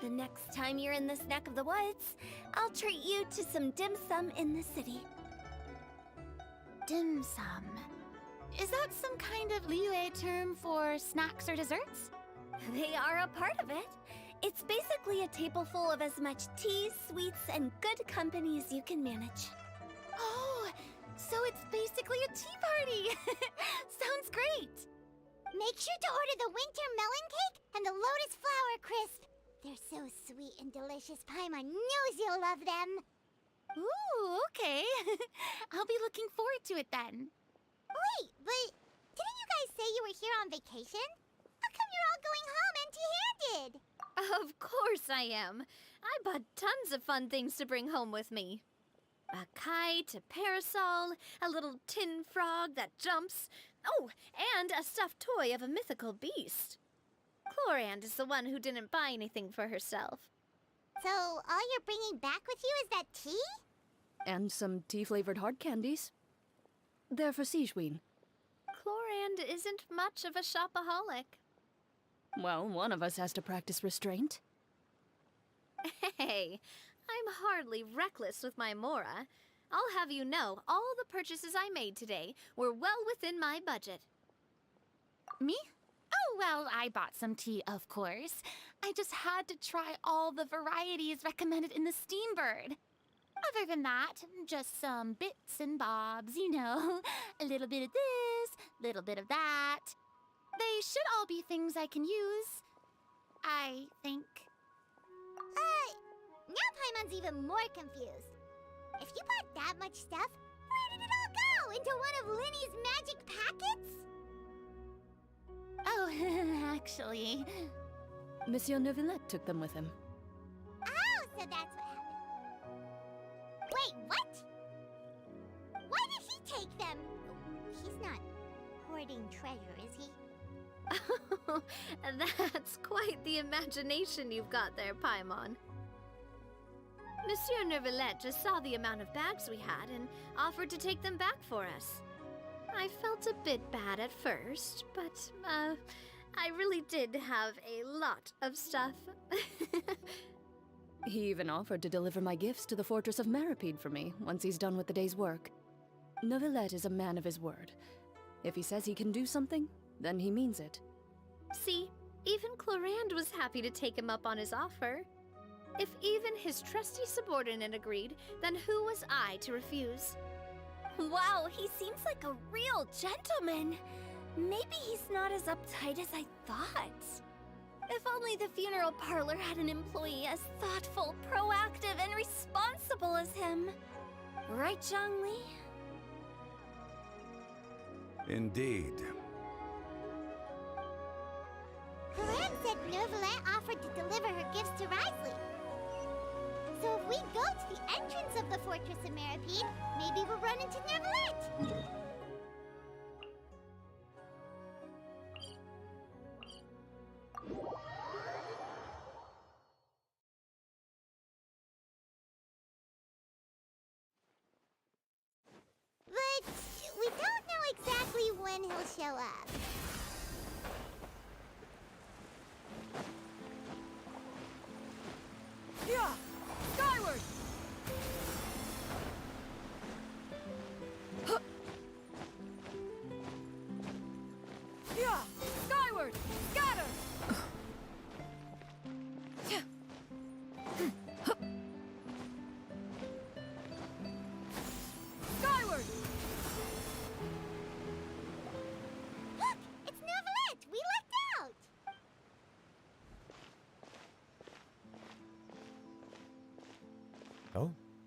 The next time you're in this neck of the woods, I'll treat you to some dim sum in the city. Dim sum. Is that some kind of Liyue term for snacks or desserts? They are a part of it. It's basically a table full of as much tea, sweets, and good company as you can manage. Oh, so it's basically a tea party. Sounds great. Make sure to order the winter melon cake and the lotus flower crisp. They're so sweet and delicious. Paimon knows you'll love them. Ooh, okay. I'll be looking forward to it then. Wait, but didn't you guys say you were here on vacation? How come you're all going home empty-handed? Of course I am. I bought tons of fun things to bring home with me. A kite, a parasol, a little tin frog that jumps. Oh, and a stuffed toy of a mythical beast. Clorand is the one who didn't buy anything for herself. So all you're bringing back with you is that tea? And some tea-flavored hard candies. They're for Sigewin. Clorand isn't much of a shopaholic. Well, one of us has to practice restraint. Hey, I'm hardly reckless with my Mora. I'll have you know, all the purchases I made today were well within my budget. Me? Oh, well, I bought some tea, of course. I just had to try all the varieties recommended in the Steambird. Other than that, just some bits and bobs, you know. A little bit of this, little bit of that. They should all be things I can use, I think. Now Paimon's even more confused. If you bought that much stuff, where did it all go? Into one of Linny's magic packets? Oh, actually... Monsieur Neuvillette took them with him. Oh, so that's what happened. Wait, what? Why did he take them? He's not hoarding treasure, is he? That's quite the imagination you've got there, Paimon. Monsieur Neuvillette just saw the amount of bags we had and offered to take them back for us. I felt a bit bad at first, but, I really did have a lot of stuff. He even offered to deliver my gifts to the Fortress of Maripede for me once he's done with the day's work. Neuvillette is a man of his word. If he says he can do something, then he means it. See, even Clorand was happy to take him up on his offer. If even his trusty subordinate agreed, then who was I to refuse? Wow, he seems like a real gentleman. Maybe he's not as uptight as I thought. If only the funeral parlor had an employee as thoughtful, proactive, and responsible as him. Right, Zhongli? Indeed. Clorand said Neuvillette offered to deliver her gifts to Risley. So if we go to the entrance of the Fortress of Maripede, maybe we'll run into Neuvillette. But we don't know exactly when he'll show up.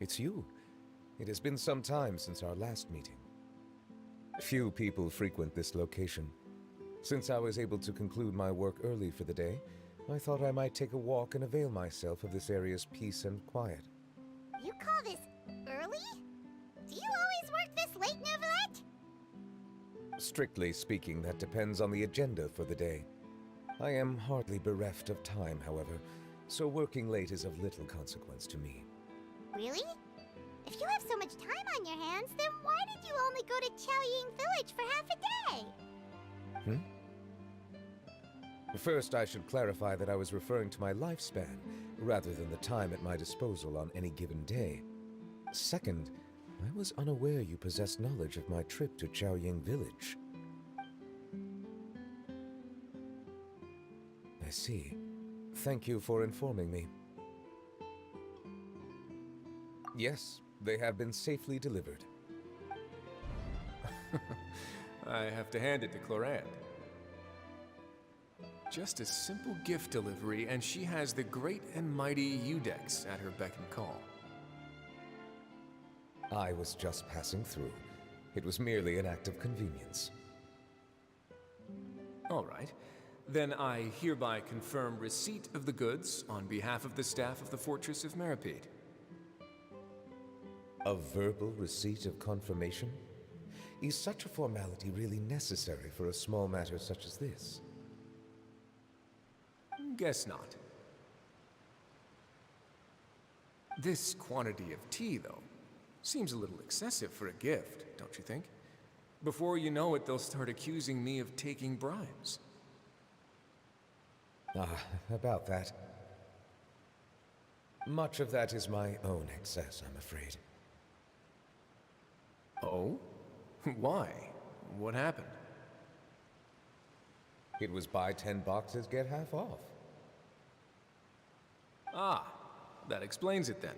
it's you. It has been some time since our last meeting. Few people frequent this location. Since I was able to conclude my work early for the day, I thought I might take a walk and avail myself of this area's peace and quiet. You call this early? Do you always work this late, Neuvillette? Strictly speaking, that depends on the agenda for the day. I am hardly bereft of time, however, so working late is of little consequence to me. Really? If you have so much time on your hands, then why did you only go to Chaoying Village for half a day? First, I should clarify that I was referring to my lifespan, rather than the time at my disposal on any given day. Second, I was unaware you possessed knowledge of my trip to Chaoying Village. I see. Thank you for informing me. Yes, they have been safely delivered. I have to hand it to Clorand. Just a simple gift delivery, and she has the great and mighty Udex at her beck and call. I was just passing through. It was merely an act of convenience. All right. Then I hereby confirm receipt of the goods on behalf of the staff of the Fortress of Meripede. A verbal receipt of confirmation? Is such a formality really necessary for a small matter such as this? Guess not. This quantity of tea, though, seems a little excessive for a gift, don't you think? Before you know it, they'll start accusing me of taking bribes. About that. Much of that is my own excess, I'm afraid. Oh? Why? What happened? It was buy 10 boxes, get half off. Ah, that explains it then.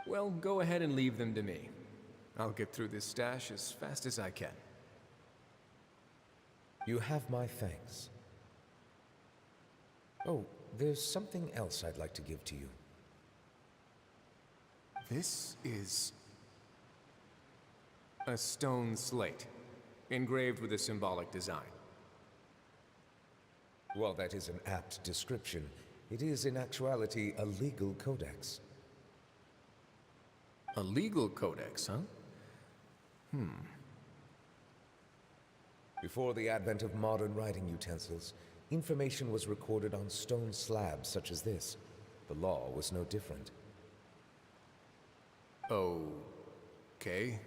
Well, go ahead and leave them to me. I'll get through this stash as fast as I can. You have my thanks. Oh, there's something else I'd like to give to you. This is a stone slate, engraved with a symbolic design. While that is an apt description, it is in actuality a legal codex. A legal codex, huh? Before the advent of modern writing utensils, information was recorded on stone slabs such as this. The law was no different. Okay.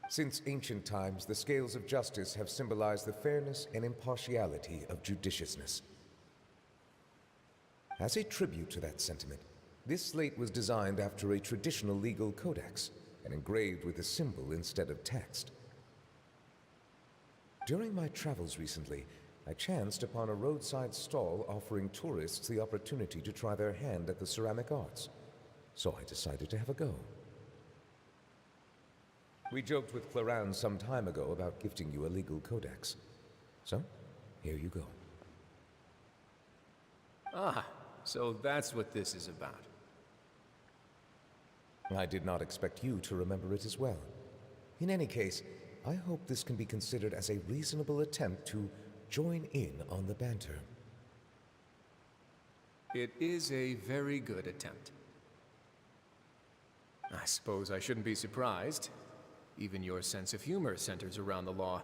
Since ancient times, the scales of justice have symbolized the fairness and impartiality of judiciousness. As a tribute to that sentiment, this slate was designed after a traditional legal codex and engraved with a symbol instead of text. During my travels recently, I chanced upon a roadside stall offering tourists the opportunity to try their hand at the ceramic arts, so I decided to have a go. We joked with Clorand some time ago about gifting you a legal codex. So, here you go. Ah, so that's what this is about. I did not expect you to remember it as well. In any case, I hope this can be considered as a reasonable attempt to join in on the banter. It is a very good attempt. I suppose I shouldn't be surprised. Even your sense of humor centers around the law.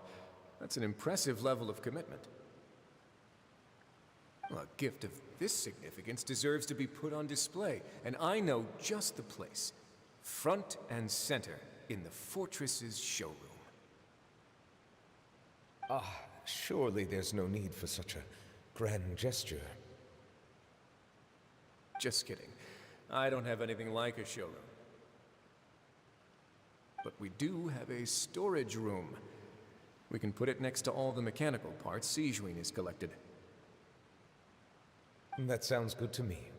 That's an impressive level of commitment. Well, a gift of this significance deserves to be put on display, and I know just the place. Front and center in the fortress's showroom. Surely there's no need for such a grand gesture. Just kidding. I don't have anything like a showroom. But we do have a storage room. We can put it next to all the mechanical parts Sijuin has collected. That sounds good to me.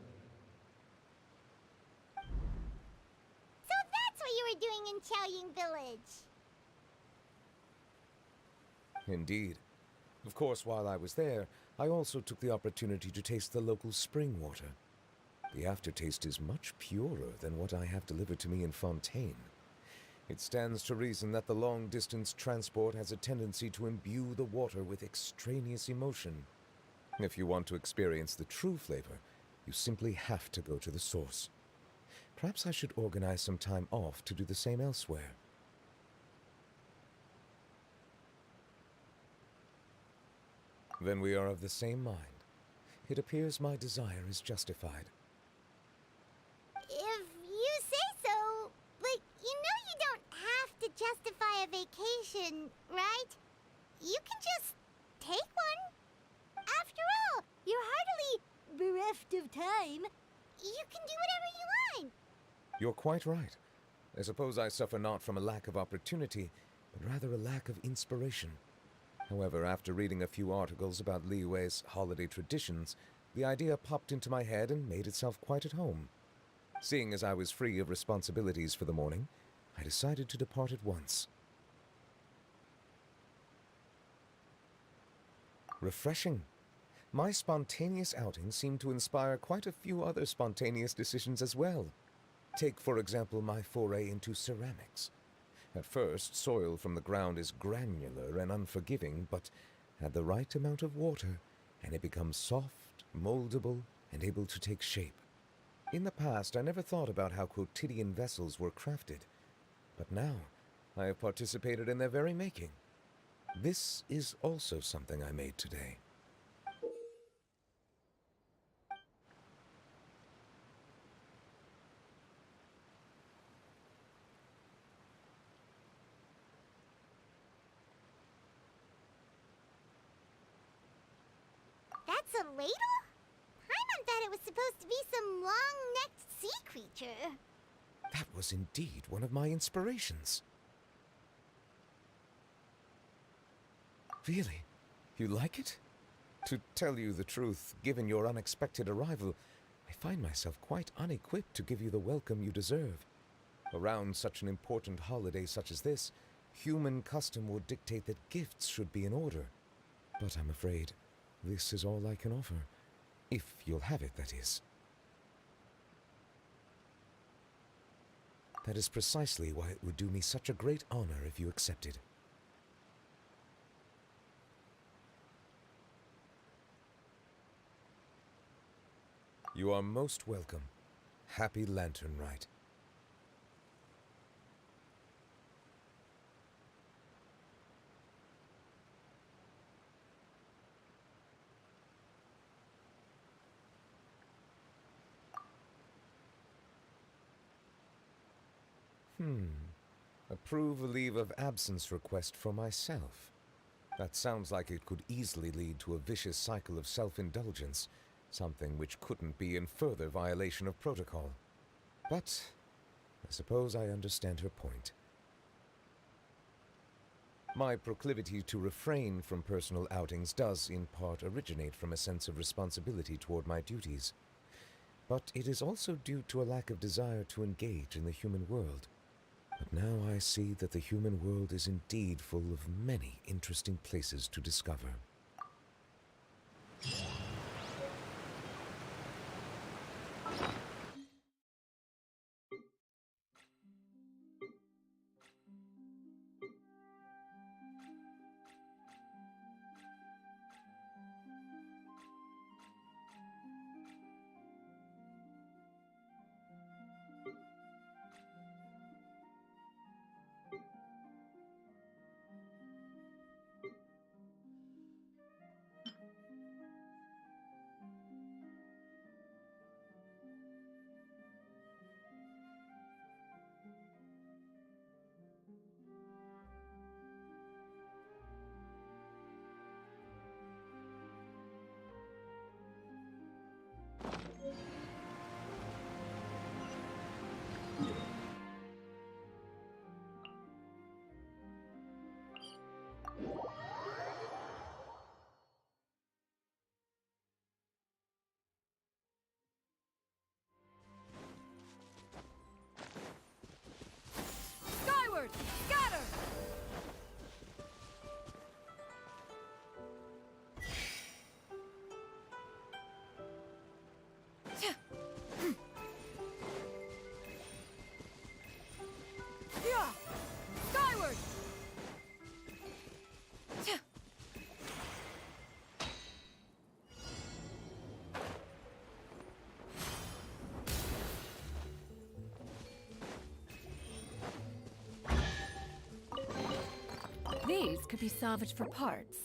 So that's what you were doing in Chaoying Village. Indeed. Of course, while I was there, I also took the opportunity to taste the local spring water. The aftertaste is much purer than what I have delivered to me in Fontaine. It stands to reason that the long-distance transport has a tendency to imbue the water with extraneous emotion. If you want to experience the true flavor, you simply have to go to the source. Perhaps I should organize some time off to do the same elsewhere. Then we are of the same mind. It appears my desire is justified. If you say so, but you know you don't have to justify a vacation, right? You can just take one. After all, you're hardly bereft of time. You can do whatever you want. You're quite right. I suppose I suffer not from a lack of opportunity, but rather a lack of inspiration. However, after reading a few articles about Liyue's holiday traditions, the idea popped into my head and made itself quite at home. Seeing as I was free of responsibilities for the morning, I decided to depart at once. Refreshing. My spontaneous outing seemed to inspire quite a few other spontaneous decisions as well. Take, for example, my foray into ceramics. At first, soil from the ground is granular and unforgiving, but add the right amount of water, and it becomes soft, moldable, and able to take shape. In the past, I never thought about how quotidian vessels were crafted, but now I have participated in their very making. This is also something I made today. That's a ladle? Paimon thought it was supposed to be some long-necked sea creature. That was indeed one of my inspirations. Really? You like it? To tell you the truth, given your unexpected arrival, I find myself quite unequipped to give you the welcome you deserve. Around such an important holiday such as this, human custom would dictate that gifts should be in order. But I'm afraid this is all I can offer. If you'll have it, that is. That is precisely why it would do me such a great honor if you accepted. You are most welcome. Happy Lantern Rite. Approve a leave of absence request for myself. That sounds like it could easily lead to a vicious cycle of self-indulgence, something which couldn't be in further violation of protocol. But I suppose I understand her point. My proclivity to refrain from personal outings does in part originate from a sense of responsibility toward my duties. But it is also due to a lack of desire to engage in the human world. But now I see that the human world is indeed full of many interesting places to discover. These could be salvaged for parts.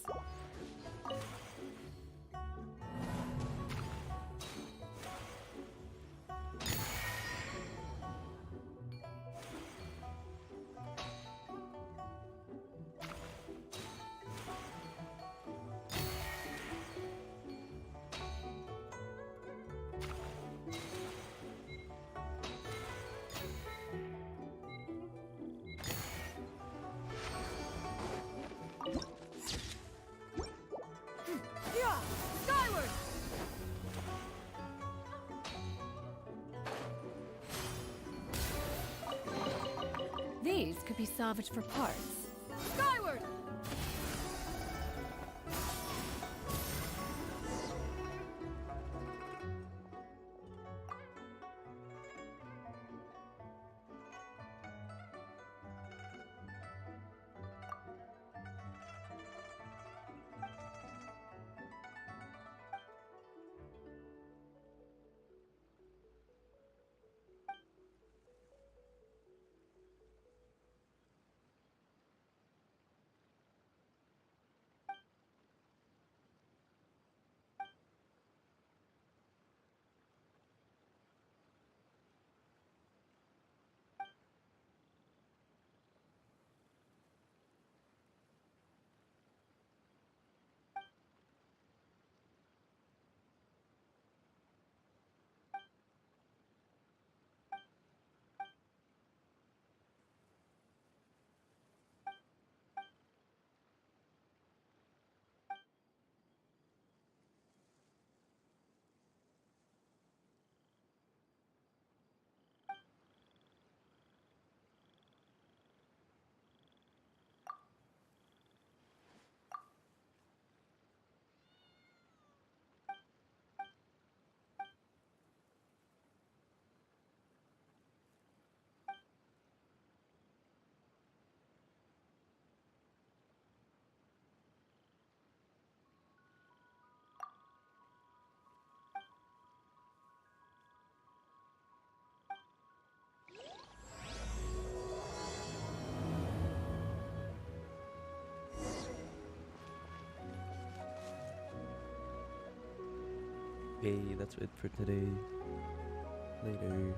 Skyward! These could be salvaged for parts. Skyward! Okay, that's it for today. Later.